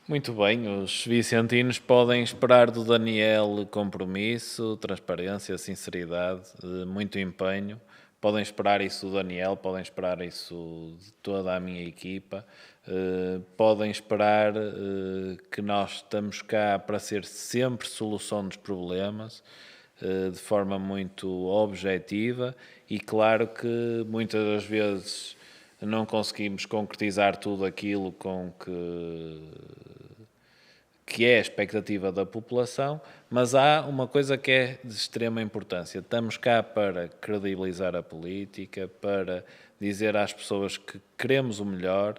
Muito bem, os vicentinos podem esperar do Daniel compromisso, transparência, sinceridade, muito empenho. Podem esperar isso do Daniel, podem esperar isso de toda a minha equipa. Podem esperar que nós estamos cá para ser sempre solução dos problemas, de forma muito objetiva, e claro que muitas das vezes não conseguimos concretizar tudo aquilo que é a expectativa da população, mas há uma coisa que é de extrema importância. Estamos cá para credibilizar a política, para dizer às pessoas que queremos o melhor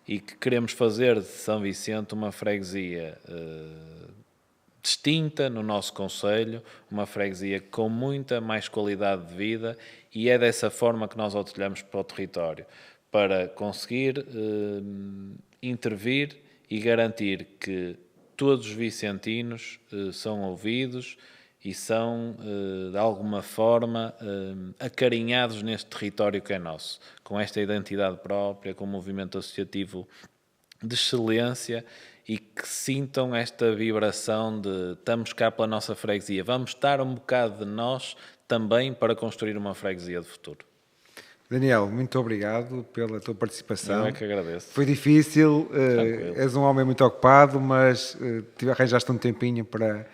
e que queremos fazer de São Vicente uma freguesia distinta no nosso concelho, uma freguesia com muita mais qualidade de vida, e é dessa forma que nós olhamos para o território, para conseguir intervir e garantir que todos os vicentinos são ouvidos e são, de alguma forma, acarinhados neste território que é nosso, com esta identidade própria, com um movimento associativo de excelência, e que sintam esta vibração de estamos cá pela nossa freguesia, vamos estar um bocado de nós também para construir uma freguesia de futuro. Daniel, muito obrigado pela tua participação. Eu é que agradeço. Foi difícil, és um homem muito ocupado, mas arranjaste um tempinho para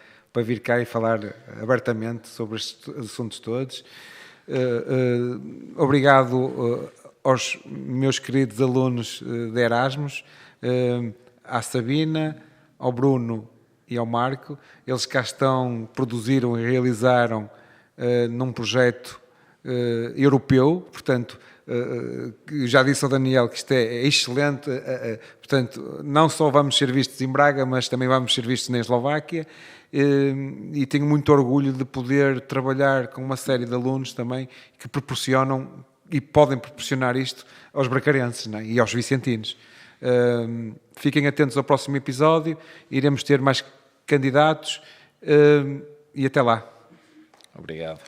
vir cá e falar abertamente sobre estes assuntos todos. Obrigado aos meus queridos alunos de Erasmus, à Sabina, ao Bruno e ao Marco. Eles cá estão, produziram e realizaram num projeto europeu, portanto, já disse ao Daniel que isto é excelente, portanto, não só vamos ser vistos em Braga, mas também vamos ser vistos na Eslováquia, e tenho muito orgulho de poder trabalhar com uma série de alunos também que proporcionam e podem proporcionar isto aos bracarenses, não é? E aos vicentinos. Fiquem atentos ao próximo episódio, iremos ter mais candidatos e até lá. Obrigado.